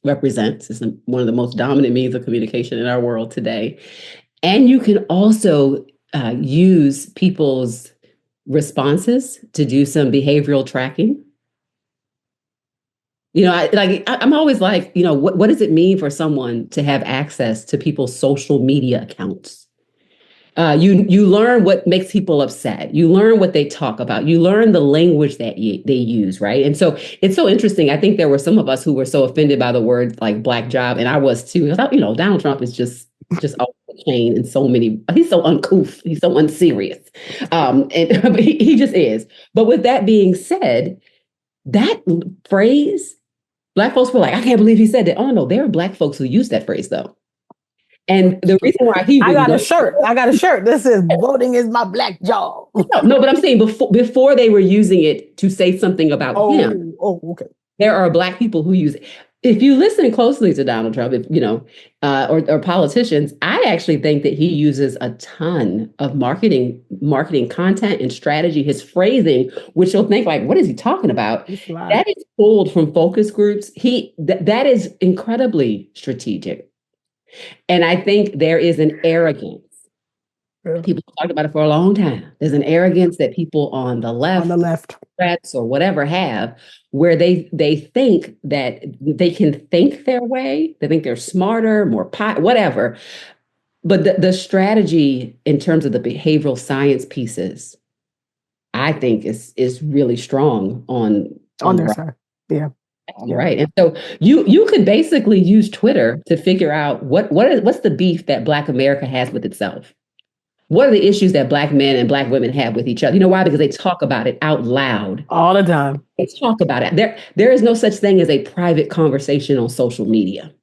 represents, is one of the most dominant means of communication in our world today, and you can also use people's responses to do some behavioral tracking. I'm always like, what does it mean for someone to have access to people's social media accounts? You learn what makes people upset. You learn what they talk about. You learn the language that they use, right? And so it's so interesting. I think there were some of us who were so offended by the word like black job, and I was too. I thought, Donald Trump is just off the chain in so many. He's so uncouth. He's so unserious, and he just is. But with that being said, that phrase, Black folks were like, I can't believe he said that. Oh no, there are Black folks who use that phrase though. And the reason why
I got a shirt. This is voting is my black job.
No, but I'm saying before they were using it to say something about him.
Oh, okay.
There are Black people who use it. If you listen closely to Donald Trump, or politicians, I actually think that he uses a ton of marketing content and strategy, his phrasing, which you'll think like, what is he talking about? That is pulled from focus groups. That is incredibly strategic. And I think there is an arrogance. Yeah. People talked about it for a long time. There's an arrogance that people on the left, threats or whatever have, where they think that they can think their way. They think they're smarter, more whatever. But the strategy in terms of the behavioral science pieces, I think is really strong on
their side. Yeah.
Right. And so you could basically use Twitter to figure out what's the beef that Black America has with itself. what are the issues that Black men and Black women have with each other? You know why? Because they talk about it out loud.
All the time.
They talk about it. There is no such thing as a private conversation on social media.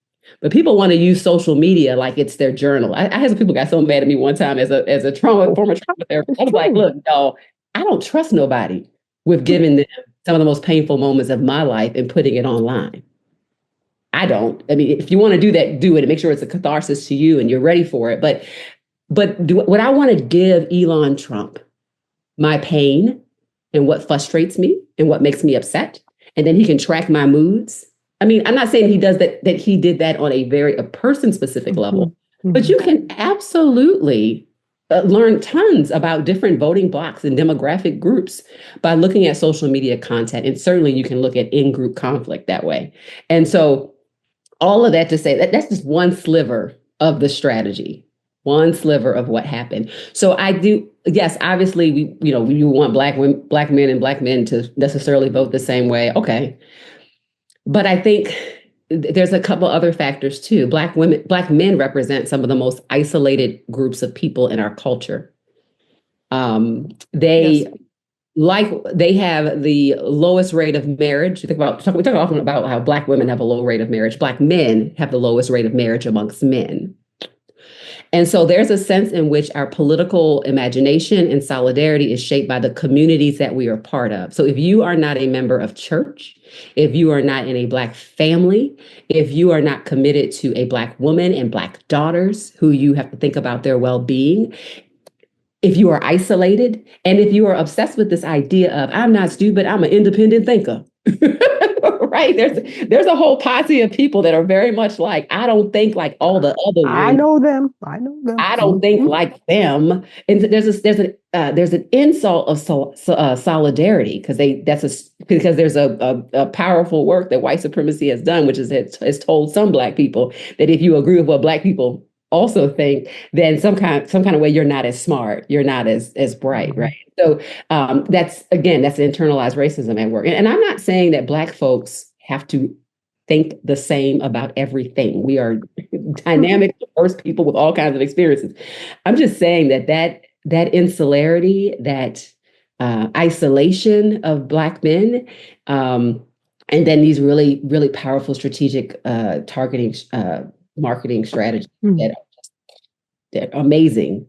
But people want to use social media like it's their journal. I had some people got so mad at me one time as a former trauma therapist. I was like, look, y'all, I don't trust nobody with giving them some of the most painful moments of my life and putting it online. I don't. I mean, if you want to do that, do it and make sure it's a catharsis to you and you're ready for it. But would I want to give Elon Trump my pain and what frustrates me and what makes me upset, and then he can track my moods? I mean, I'm not saying he does that he did that on a person specific level, but you can absolutely learn tons about different voting blocks and demographic groups by looking at social media content. And certainly you can look at in-group conflict that way. And so all of that to say that's just one sliver of the strategy, one sliver of what happened. So I do, yes, obviously we want Black men and Black men to necessarily vote the same way. Okay. But I think there's a couple other factors too. Black men represent some of the most isolated groups of people in our culture. They have the lowest rate of marriage. We talk often about how Black women have a low rate of marriage. Black men have the lowest rate of marriage amongst men. And so there's a sense in which our political imagination and solidarity is shaped by the communities that we are part of. So if you are not a member of church, if you are not in a Black family, if you are not committed to a Black woman and Black daughters who you have to think about their well-being, if you are isolated, and if you are obsessed with this idea of I'm not stupid, I'm an independent thinker. Right? There's a whole posse of people that are very much like, I don't think like all the other ones.
I know them.
I don't think like them. And there's an insult of solidarity because there's a powerful work that white supremacy has done, which has told some Black people that if you agree with what Black people also think, then some kind of way you're not as smart, you're not as bright, right? So that's internalized racism at work. And I'm not saying that Black folks have to think the same about everything. We are dynamic, diverse people with all kinds of experiences. I'm just saying that insularity, that isolation of Black men, and then these really, really powerful strategic targeting marketing strategies that are amazing.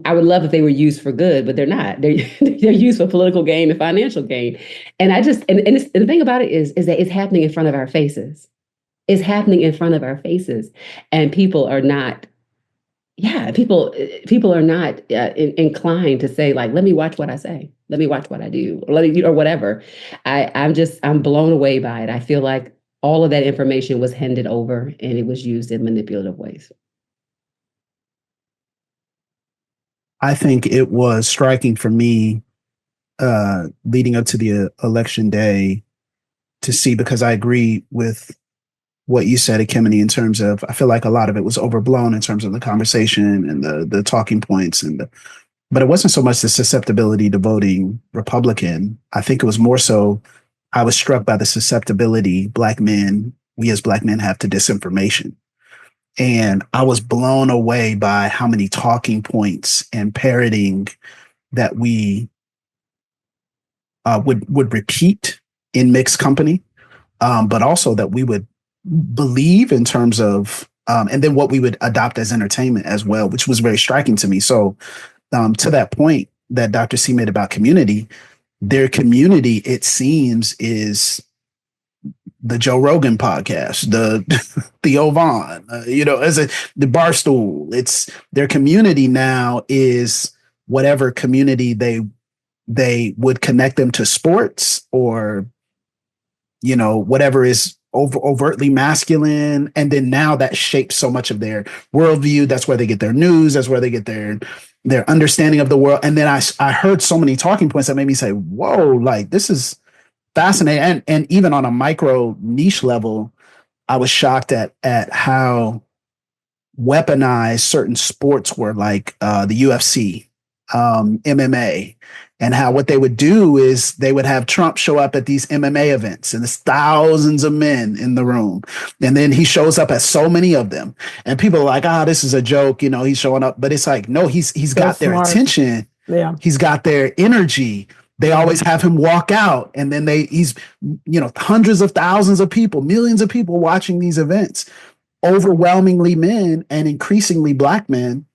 I would love if they were used for good, but they're not. They're used for political gain and financial gain. And the thing about it is that it's happening in front of our faces. It's happening in front of our faces, and people are not. Yeah, people are not inclined to say like, let me watch what I say, let me watch what I do, or whatever. I'm blown away by it. I feel like all of that information was handed over and it was used in manipulative ways.
I think it was striking for me leading up to the election day to see, because I agree with what you said, Ekemini, in terms of, I feel like a lot of it was overblown in terms of the conversation and the talking points, but it wasn't so much the susceptibility to voting Republican. I think it was more so, I was struck by the susceptibility we as Black men have to disinformation. And I was blown away by how many talking points and parroting that we would repeat in mixed company, but also that we would believe in terms of, and then what we would adopt as entertainment as well, which was very striking to me. So to that point that Dr. C made about community, their community, it seems, is the Joe Rogan podcast, the Theo Vaughn, the Barstool. It's their community now is whatever community they would connect them to sports or, whatever is overtly masculine. And then now that shapes so much of their worldview. That's where they get their news. That's where they get their understanding of the world. And then I heard so many talking points that made me say, whoa, like this is fascinating. And even on a micro niche level, I was shocked at how weaponized certain sports were, like the UFC MMA, and how what they would do is they would have Trump show up at these MMA events, and there's thousands of men in the room, and then he shows up at so many of them, and people are like, this is a joke, he's showing up, but it's like, no, he's
So
got their
smart.
attention,
Yeah.
he's got their energy. They always have him walk out, and then he's hundreds of thousands of people, millions of people watching these events, overwhelmingly men and increasingly Black men.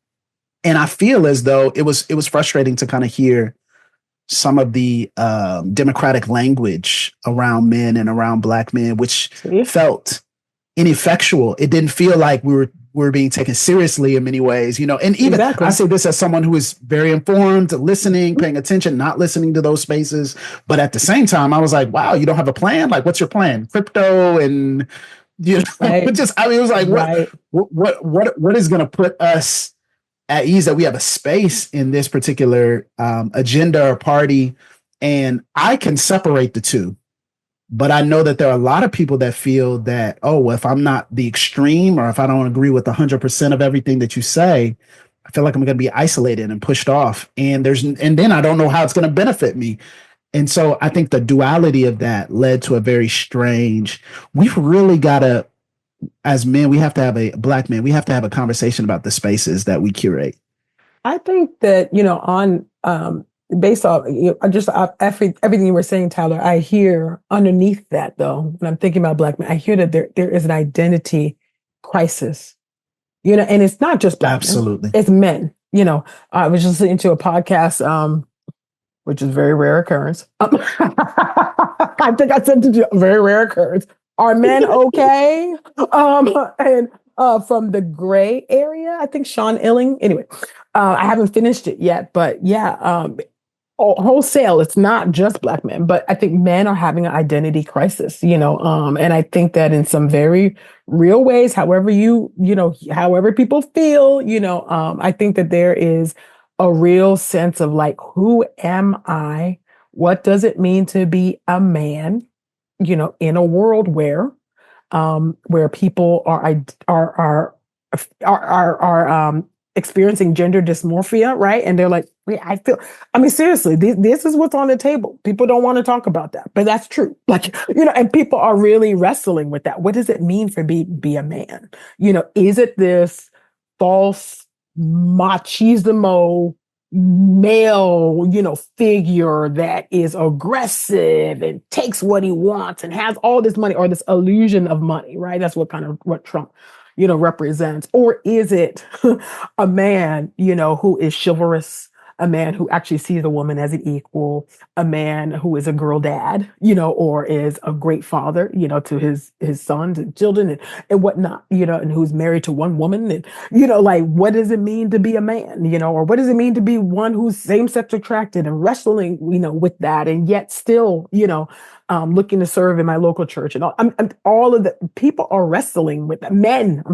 And I feel as though it was frustrating to kind of hear some of the democratic language around men and around Black men, which felt ineffectual. It didn't feel like we were being taken seriously in many ways, And even I say this as someone who is very informed, listening, paying attention, not listening to those spaces. But at the same time, I was like, wow, you don't have a plan? Like, what's your plan? Crypto and right. It was like, right. what is going to put us at ease that we have a space in this particular agenda or party? And I can separate the two, but I know that there are a lot of people that feel that, if I'm not the extreme, or if I don't agree with 100% of everything that you say, I feel like I'm going to be isolated and pushed off. And then I don't know how it's going to benefit me. And so I think the duality of that led to a very strange, we've really got to, as men, we have to have Black men, we have to have a conversation about the spaces that we curate.
I think that, based off just everything you were saying, Tyler, I hear underneath that, though, when I'm thinking about Black men, I hear that there is an identity crisis, and it's not just Black
Absolutely.
men, it's men. I was just listening to a podcast, which is a very rare occurrence. I think I said to you, very rare occurrence. Are men okay? And from the gray area, I think Sean Illing. Anyway, I haven't finished it yet, but yeah, wholesale. It's not just Black men, but I think men are having an identity crisis. And I think that in some very real ways, however however people feel, I think that there is a real sense of like, who am I? What does it mean to be a man? In a world where people are experiencing gender dysmorphia, right? And they're like, seriously, this is what's on the table. People don't want to talk about that, but that's true. Like, and people are really wrestling with that. What does it mean for be a man? Is it this false machismo male, figure that is aggressive and takes what he wants and has all this money, or this illusion of money, right? That's what Trump, represents. Or is it a man, who is chivalrous, a man who actually sees a woman as an equal, a man who is a girl dad, or is a great father, to his sons and children and whatnot, and who's married to one woman, and, like, what does it mean to be a man, or what does it mean to be one who's same-sex attracted and wrestling, with that, and yet still, looking to serve in my local church, and all of the people are wrestling with that. Men,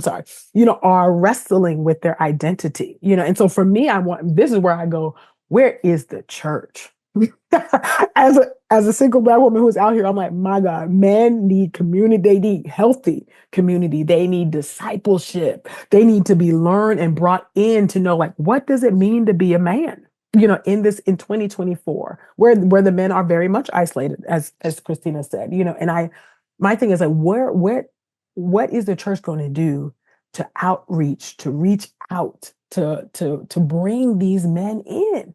are wrestling with their identity, and so for me, this is where I go, where is the church? As a single Black woman who's out here, I'm like, my God, men need community. They need healthy community. They need discipleship. They need to be learned and brought in to know, like, what does it mean to be a man? In 2024, where the men are very much isolated, as Christina said, and my thing is like, what is the church going to do to outreach, to reach out, to bring these men in?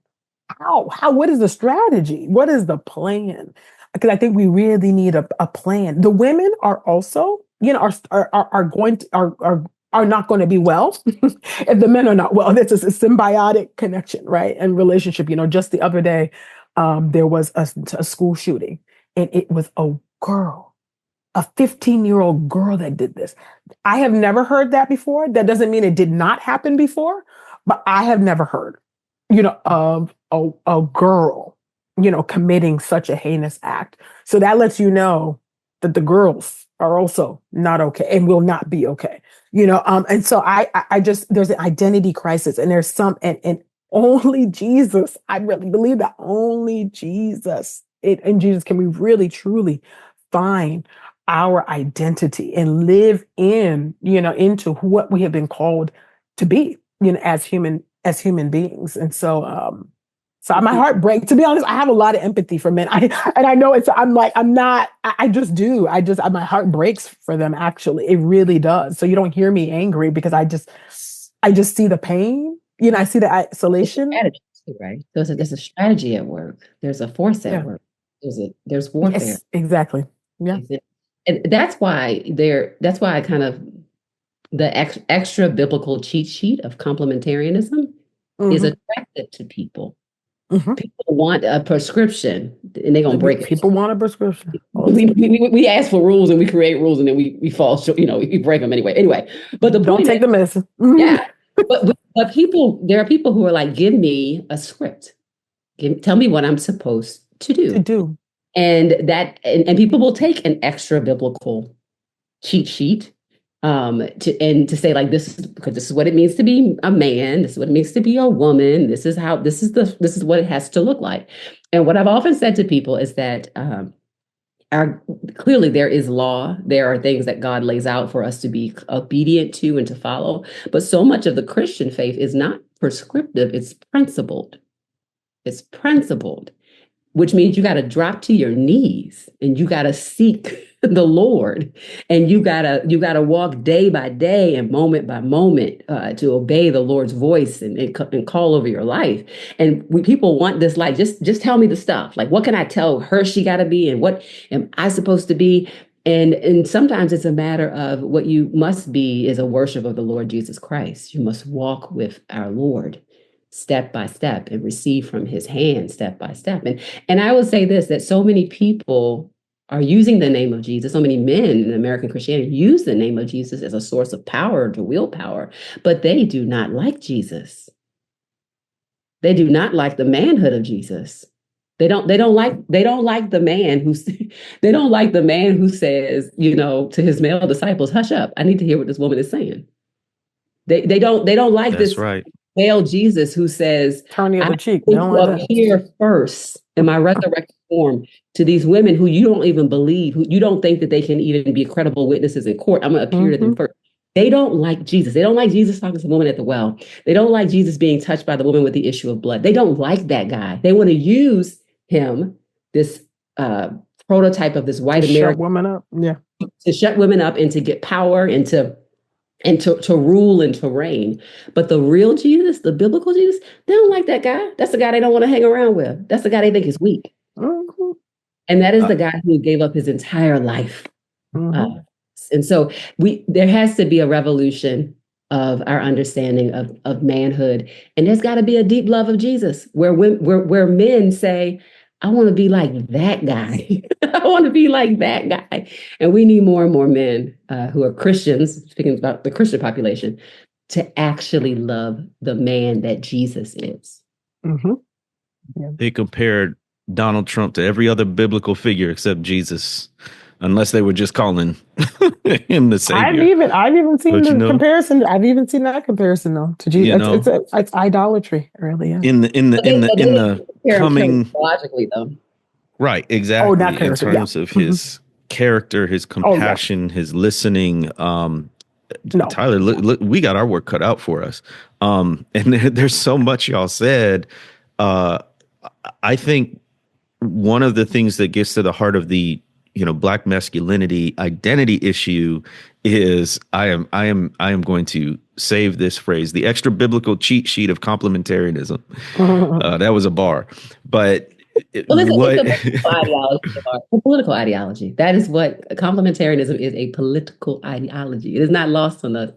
What is the strategy? What is the plan? Because I think we really need a plan. The women are also, are not going to be well if the men are not well. It's a symbiotic connection, right? And relationship. Just the other day, there was a school shooting, and it was a girl, a 15-year-old girl that did this. I have never heard that before. That doesn't mean it did not happen before, but I have never heard, of a girl, committing such a heinous act. So that lets you know that the girls are also not okay and will not be okay. And so I just, there's an identity crisis, and there's and only Jesus, I really believe that only Jesus, in Jesus can we really truly find our identity and live into what we have been called to be, as human beings. And so So my heart breaks. To be honest, I have a lot of empathy for men. I know I just do. My heart breaks for them, actually. It really does. So you don't hear me angry because I just see the pain. I see the isolation.
Strategy too, right? There's a strategy at work. There's a force at work. There's warfare.
Yes, exactly. Yeah.
And that's why I kind of, the extra biblical cheat sheet of complementarianism is attractive to people. People want a prescription, and they're gonna break it.
People want a prescription.
We ask for rules, and we create rules, and then we fall short. We break them anyway. But the
don't take the medicine.
Yeah, but there are people who are like, give me a script, tell me what I'm supposed to do. And people will take an extra biblical cheat sheet to say, like, this is what it means to be a man, this is what it means to be a woman, this is what it has to look like. And what I've often said to people is that clearly there is law, there are things that God lays out for us to be obedient to and to follow, but so much of the Christian faith is not prescriptive, it's principled. Which means you got to drop to your knees and you got to seek the Lord, and you gotta walk day by day and moment by moment to obey the Lord's voice and call over your life. And people want this, like, just tell me the stuff. Like, what can I tell her she got to be, and what am I supposed to be? And sometimes it's a matter of what you must be is a worship of the Lord Jesus Christ. You must walk with our Lord step by step and receive from his hand step by step. And I will say this, that so many people are using the name of Jesus. So many men in American Christianity use the name of Jesus as a source of power, to willpower, but they do not like Jesus. They do not like the manhood of Jesus. They don't like the man they don't like the man who says, to his male disciples, hush up, I need to hear what this woman is saying. They don't like
That's
this
right.
male Jesus who says,
turn the other cheek.
Up here first in my resurrected form to these women who you don't even believe, who you don't think that they can even be credible witnesses in court. I'm going to appear to them first. They don't like Jesus. They don't like Jesus talking to the woman at the well. They don't like Jesus being touched by the woman with the issue of blood. They don't like that guy. They want to use him, this prototype of this white American,
shut women up. Yeah,
to shut women up and to get power and to rule and to reign. But the real Jesus, the biblical Jesus, they don't like that guy. That's the guy they don't want to hang around with. That's the guy they think is weak. And that is the guy who gave up his entire life. And so there has to be a revolution of our understanding of manhood. And there's got to be a deep love of Jesus where men say, I want to be like that guy. I want to be like that guy. And we need more and more men who are Christians, speaking about the Christian population, to actually love the man that Jesus is.
Yeah.
They compared Donald Trump to every other biblical figure except Jesus, unless they were just calling him the Savior.
I've even seen the comparison. I've even seen that comparison though to Jesus. It's idolatry, really. Yeah.
In the coming
logically though.
Right, exactly.
Oh, not
in terms of his character, his compassion, his listening.
No.
Tyler, look, we got our work cut out for us. And there's so much y'all said. I think one of the things that gets to the heart of the Black masculinity identity issue is I am going to save this phrase, the extra biblical cheat sheet of complementarianism. That was a bar, but
it's a political ideology. That is what complementarianism is, a political ideology. It is not lost on us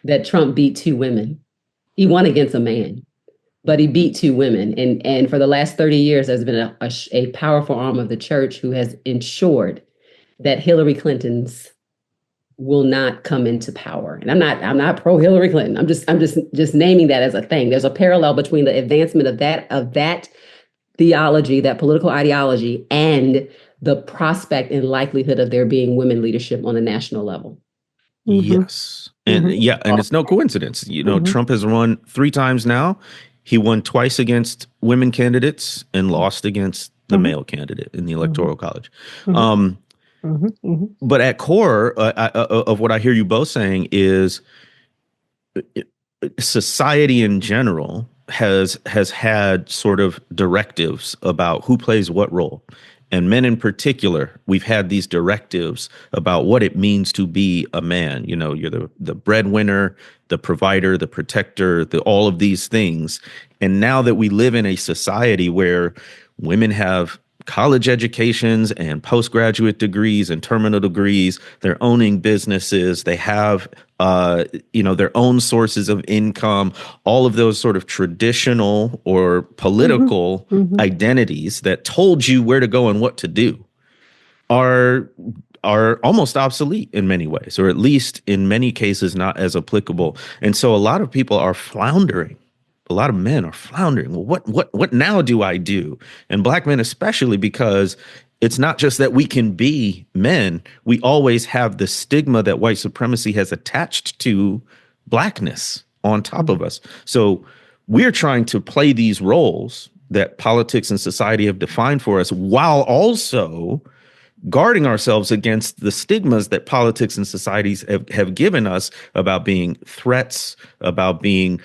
that Trump beat 2 women. He won against a man, but he beat 2 women. And for the last 30 years, there's been a powerful arm of the church who has ensured that Hillary Clinton's will not come into power. And I'm not pro Hillary Clinton. I'm just naming that as a thing. There's a parallel between the advancement of that theology, that political ideology, and the prospect and likelihood of there being women leadership on a national level.
Yes. And and it's no coincidence. Trump has run 3 times now. He won twice against women candidates and lost against the male candidate in the Electoral College. But at core of what I hear you both saying is society in general has had sort of directives about who plays what role. And men in particular, we've had these directives about what it means to be a man. You know, you're the breadwinner, the provider, the protector, all of these things. And now that we live in a society where women have college educations and postgraduate degrees and terminal degrees, they're owning businesses, they have their own sources of income, all of those sort of traditional or political identities that told you where to go and what to do are almost obsolete in many ways, or at least in many cases not as applicable. And so a lot of people are floundering. A lot of men are floundering. Well, what now do I do? And Black men especially, because it's not just that we can be men. We always have the stigma that white supremacy has attached to Blackness on top of us. So we're trying to play these roles that politics and society have defined for us, while also guarding ourselves against the stigmas that politics and societies have given us about being threats, about being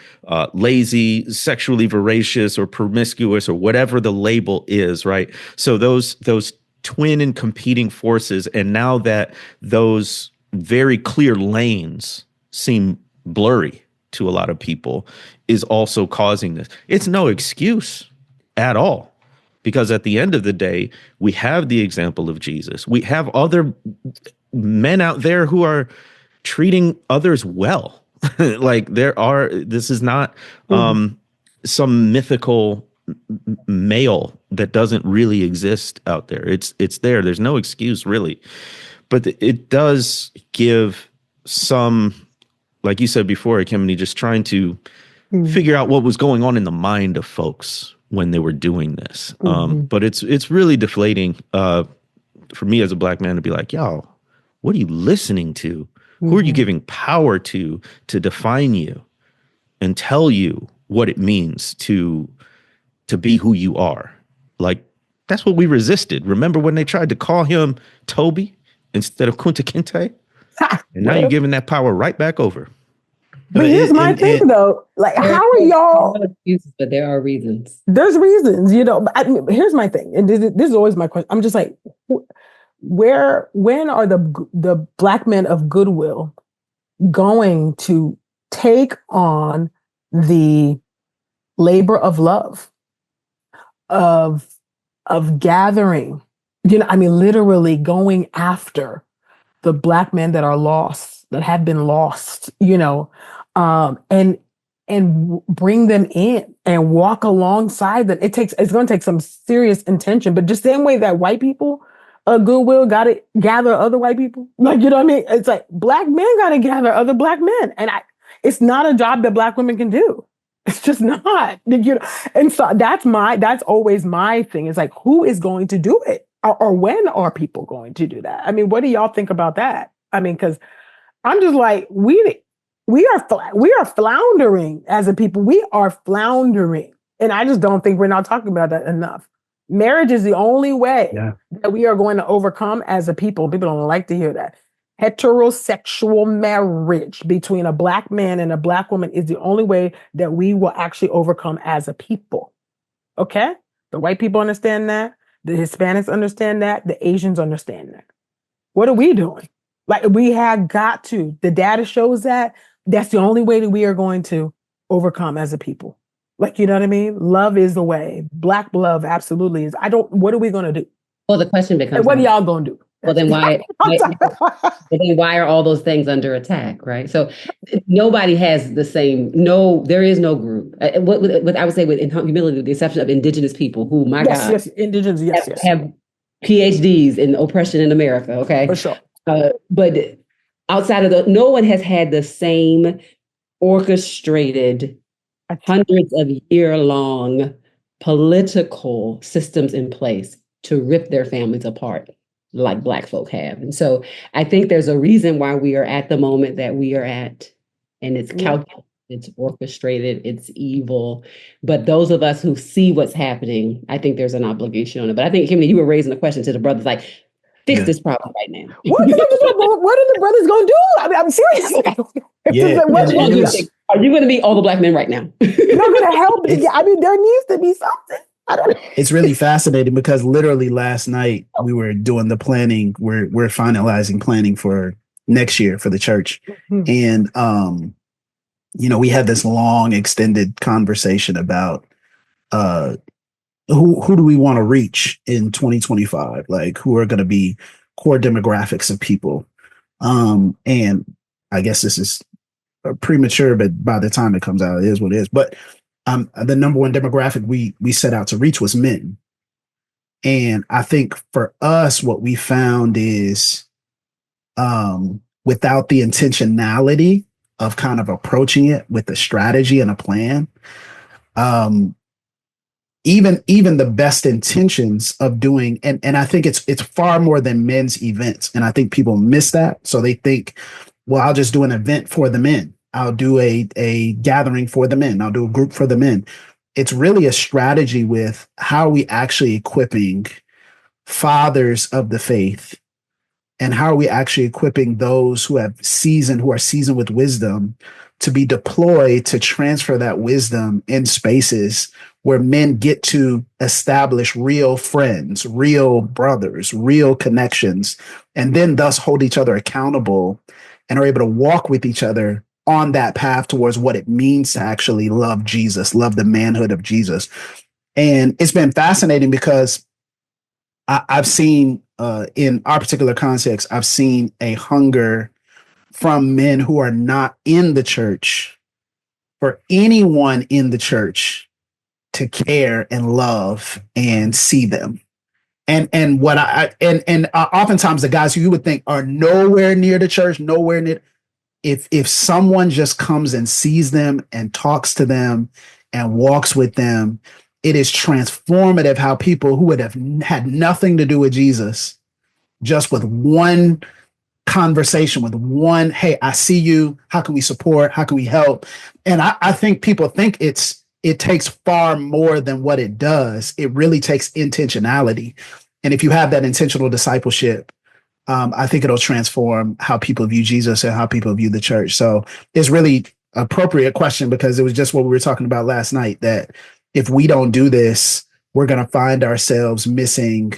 lazy, sexually voracious, or promiscuous, or whatever the label is, right? So those twin and competing forces, and now that those very clear lanes seem blurry to a lot of people, is also causing this. It's no excuse at all. Because at the end of the day, we have the example of Jesus. We have other men out there who are treating others well. Like this is not some mythical male that doesn't really exist out there. It's there. There's no excuse really. But it does give some, like you said before, Ekemini, just trying to figure out what was going on in the mind of folks when they were doing this. But it's really deflating for me as a Black man to be like, yo, what are you listening to? Who are you giving power to define you and tell you what it means to be who you are? Like, that's what we resisted. Remember when they tried to call him Toby instead of Kunta Kinte? And now you're giving that power right back over.
But here's my thing, though. Like, how are y'all?
Excuses, but there are reasons.
There's reasons, here's my thing, and this is always my question. I'm just like, when are the Black men of goodwill going to take on the labor of love, of gathering, literally going after the Black men that are lost, that have been lost, and bring them in and walk alongside them. It's going to take some serious intention, but just the same way that white people goodwill got to gather other white people, it's like Black men got to gather other Black men, and it's not a job that Black women can do. It's just not, and so that's always my thing. It's like, who is going to do it, or when are people going to do that? What do y'all think about that? Because I'm just like, we are floundering as a people. We are floundering. And I just don't think we're not talking about that enough. Marriage is the only way that we are going to overcome as a people. People don't like to hear that. Heterosexual marriage between a Black man and a Black woman is the only way that we will actually overcome as a people. Okay? The white people understand that. The Hispanics understand that. The Asians understand that. What are we doing? Like, we have got to. The data shows that. That's the only way that we are going to overcome as a people. Like, you know what I mean? Love is the way. Black love absolutely is. What are we going to do?
Well, the question becomes,
what are y'all going to do?
Well, then why are all those things under attack, right? So nobody has the same, there is no group. What I would say in humility, with the exception of indigenous people who, God,
indigenous,
have PhDs in oppression in America, okay?
For sure.
But outside of no one has had the same orchestrated, hundreds of year-long political systems in place to rip their families apart like Black folk have. And so I think there's a reason why we are at the moment that we are at, and it's calculated, it's orchestrated, it's evil. But those of us who see what's happening, I think there's an obligation on it. But I think, Ekemini, you were raising the question to the brothers, like, fix this problem right now.
What are the brothers going to do? I'm serious.
Are you going to meet all the Black men right now?
You're going to help me. I mean, there needs to be something. I don't know.
It's really fascinating because literally last night we were doing the planning. We're finalizing planning for next year for the church. And we had this long extended conversation about who do we want to reach in 2025? Like, who are going to be core demographics of people? And I guess this is premature, but by the time it comes out, it is what it is. But the number one demographic we set out to reach was men. And I think for us, what we found is without the intentionality of kind of approaching it with a strategy and a plan, even the best intentions of doing, and I think it's far more than men's events. And I think people miss that. So they think, well, I'll just do an event for the men. I'll do a gathering for the men. I'll do a group for the men. It's really a strategy with how are we actually equipping fathers of the faith, and how are we actually equipping those who are seasoned with wisdom to be deployed to transfer that wisdom in spaces where men get to establish real friends, real brothers, real connections, and then thus hold each other accountable and are able to walk with each other on that path towards what it means to actually love Jesus, love the manhood of Jesus. And it's been fascinating because I've seen in our particular context, I've seen a hunger from men who are not in the church for anyone in the church to care and love and see them. And what oftentimes the guys who you would think are nowhere near the church, nowhere near, if someone just comes and sees them and talks to them and walks with them, it is transformative how people who would have had nothing to do with Jesus, just with one conversation, with one, hey, I see you. How can we support? How can we help? And I think people think it takes far more than what it does. It really takes intentionality. And if you have that intentional discipleship, I think it'll transform how people view Jesus and how people view the church. So it's really appropriate question because it was just what we were talking about last night, that if we don't do this, we're going to find ourselves missing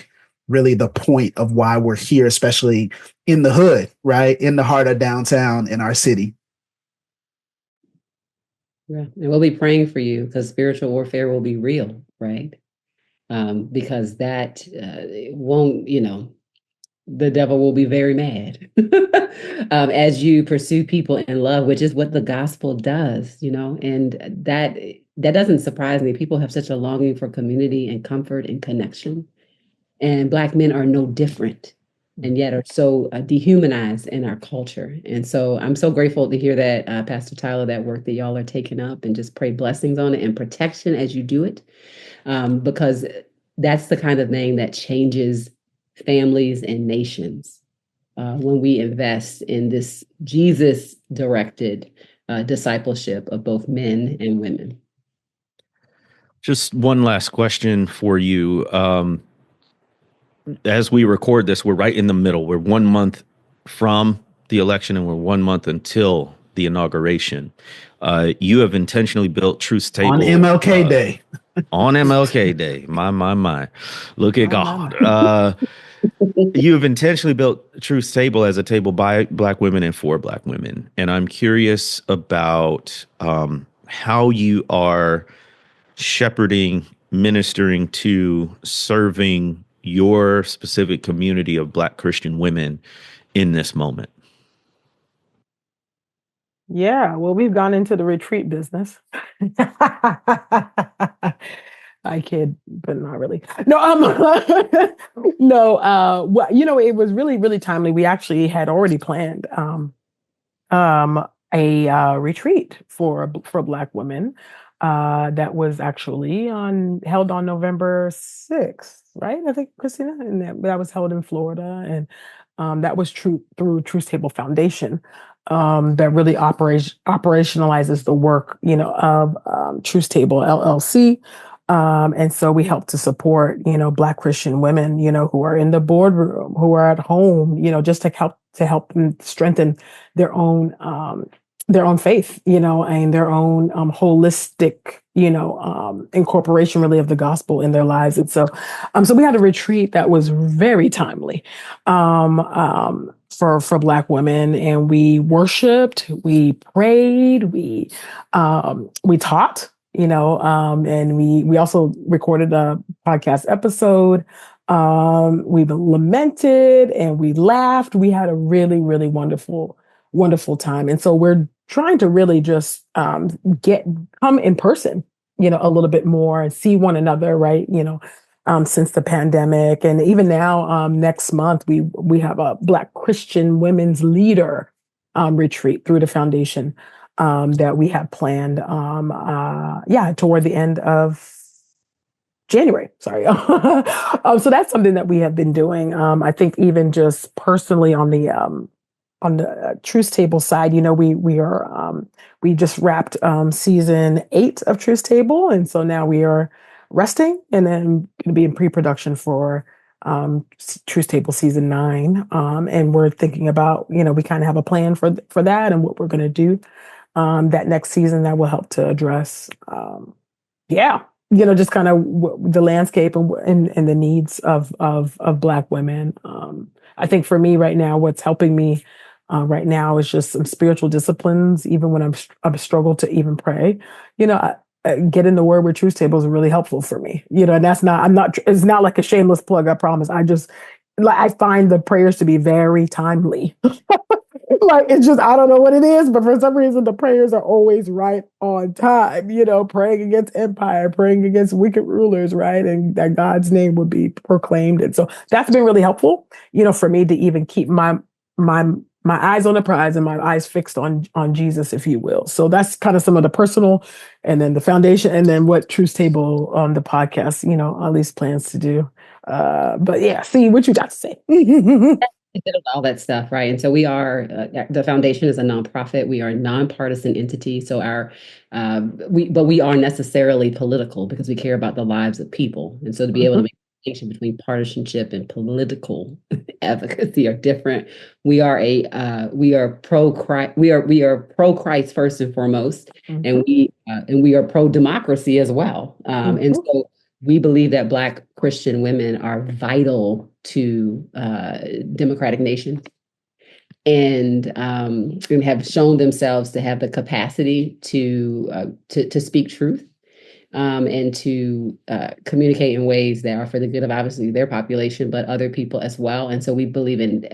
really the point of why we're here, especially in the hood, right? In the heart of downtown in our city.
Yeah. And we'll be praying for you because spiritual warfare will be real, right? Because that won't, the devil will be very mad as you pursue people in love, which is what the gospel does, and that doesn't surprise me. People have such a longing for community and comfort and connection, and Black men are no different, and yet are so dehumanized in our culture. And so I'm so grateful to hear that, Pastor Tyler, that work that y'all are taking up, and just pray blessings on it and protection as you do it, because that's the kind of thing that changes families and nations when we invest in this Jesus-directed discipleship of both men and women.
Just one last question for you. As we record this, we're right in the middle. We're 1 month from the election and we're 1 month until the inauguration. You have intentionally built Truth's Table.
On MLK Day.
On MLK Day. My. Look at God. You have intentionally built Truth's Table as a table by Black women and for Black women. And I'm curious about how you are shepherding, ministering to, serving your specific community of Black Christian women in this moment.
Yeah, well, we've gone into the retreat business. I kid, but not really. No, no. Well, it was really, really timely. We actually had already planned a retreat for Black women that was actually held on November 6th, right? I think, Christina, and that was held in Florida, and that was through Truth Table Foundation. That really operationalizes the work, of Truth Table LLC. And so we help to support, Black Christian women, who are in the boardroom, who are at home, just to help them strengthen their own their own faith, and their own holistic, incorporation really of the gospel in their lives. And so we had a retreat that was very timely for Black women, and we worshiped, we prayed, we taught, and we also recorded a podcast episode. We lamented and we laughed. We had a really, really wonderful time. And so we're trying to really just come in person, a little bit more and see one another, right? Since the pandemic. And even now, next month, we have a Black Christian women's leader retreat through the foundation that we have planned, toward the end of January. Sorry. So that's something that we have been doing. I think even just personally on the Truth Table side, we just wrapped season 8 of Truth Table, and so now we are resting, and then going to be in pre-production for Truth Table season 9, and we're thinking about, we kind of have a plan for that and what we're going to do that next season that will help to address, just kind of the landscape and the needs of Black women. I think for me right now, what's helping me right now is just some spiritual disciplines. Even when I'm struggle to even pray, get in the Word with Truth Table is really helpful for me. And it's not like a shameless plug, I promise. I find the prayers to be very timely. Like, it's just, I don't know what it is, but for some reason the prayers are always right on time, praying against empire, praying against wicked rulers, right? And that God's name would be proclaimed. And so that's been really helpful, for me to even keep my eyes on the prize and my eyes fixed on Jesus, if you will. So that's kind of some of the personal, and then the foundation, and then what Truth Table on the podcast, at least plans to do. But yeah, see what you got to say.
All that stuff, right? And so we are, the foundation is a nonprofit. We are a nonpartisan entity. So but we are necessarily political because we care about the lives of people. And so to be able to make a distinction between partisanship and political advocacy are different. We are pro Christ. We are pro Christ first and foremost, and we are pro democracy as well. And so we believe that Black Christian women are vital to democratic nations, and have shown themselves to have the capacity to speak truth, and to communicate in ways that are for the good of obviously their population, but other people as well. And so we believe in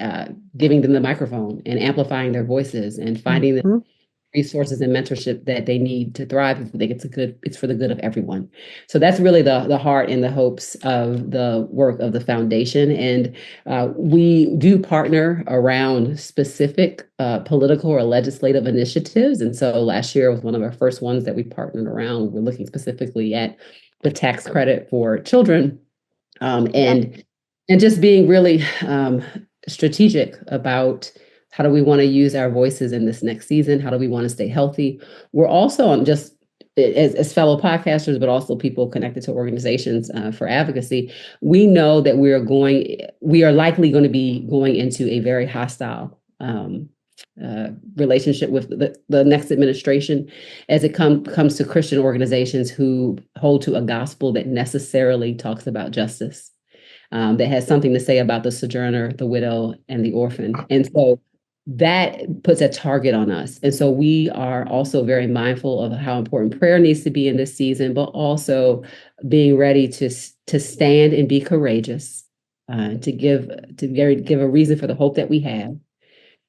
giving them the microphone and amplifying their voices and finding them resources and mentorship that they need to thrive. If they it's for the good of everyone. So that's really the heart and the hopes of the work of the foundation. And we do partner around specific political or legislative initiatives. And so last year was one of our first ones that we partnered around. We're looking specifically at the tax credit for children, and just being really strategic about how do we want to use our voices in this next season? How do we want to stay healthy? We're also on just as fellow podcasters, but also people connected to organizations for advocacy. We know that we are likely going to be going into a very hostile relationship with the next administration as it comes to Christian organizations who hold to a gospel that necessarily talks about justice, that has something to say about the sojourner, the widow, and the orphan. And so that puts a target on us. And so we are also very mindful of how important prayer needs to be in this season, but also being ready to stand and be courageous, to give a reason for the hope that we have,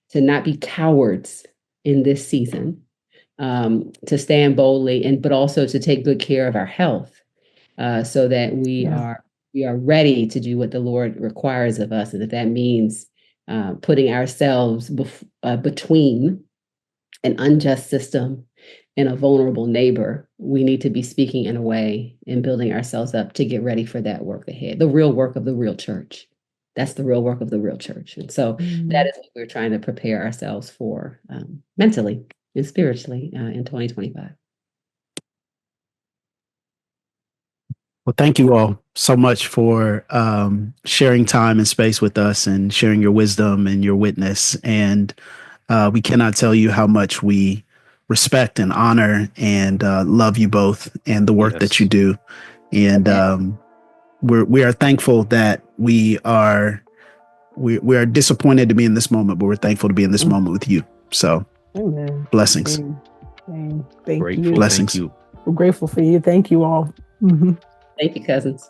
to not be cowards in this season, to stand boldly, but also to take good care of our health, so that we are ready to do what the Lord requires of us. And if that means putting ourselves between an unjust system and a vulnerable neighbor, we need to be speaking in a way and building ourselves up to get ready for that work ahead, the real work of the real church. That's the real work of the real church. And so that is what we're trying to prepare ourselves for, mentally and spiritually, in 2025.
Well, thank you all so much for sharing time and space with us and sharing your wisdom and your witness. And we cannot tell you how much we respect and honor and love you both and the work that you do. And we are thankful that we are disappointed to be in this moment, but we're thankful to be in this moment with you. So blessings.
Thank
Grateful.
you.
Blessings.
Thank you.
We're grateful for you. Thank you all.
Thank you, cousins.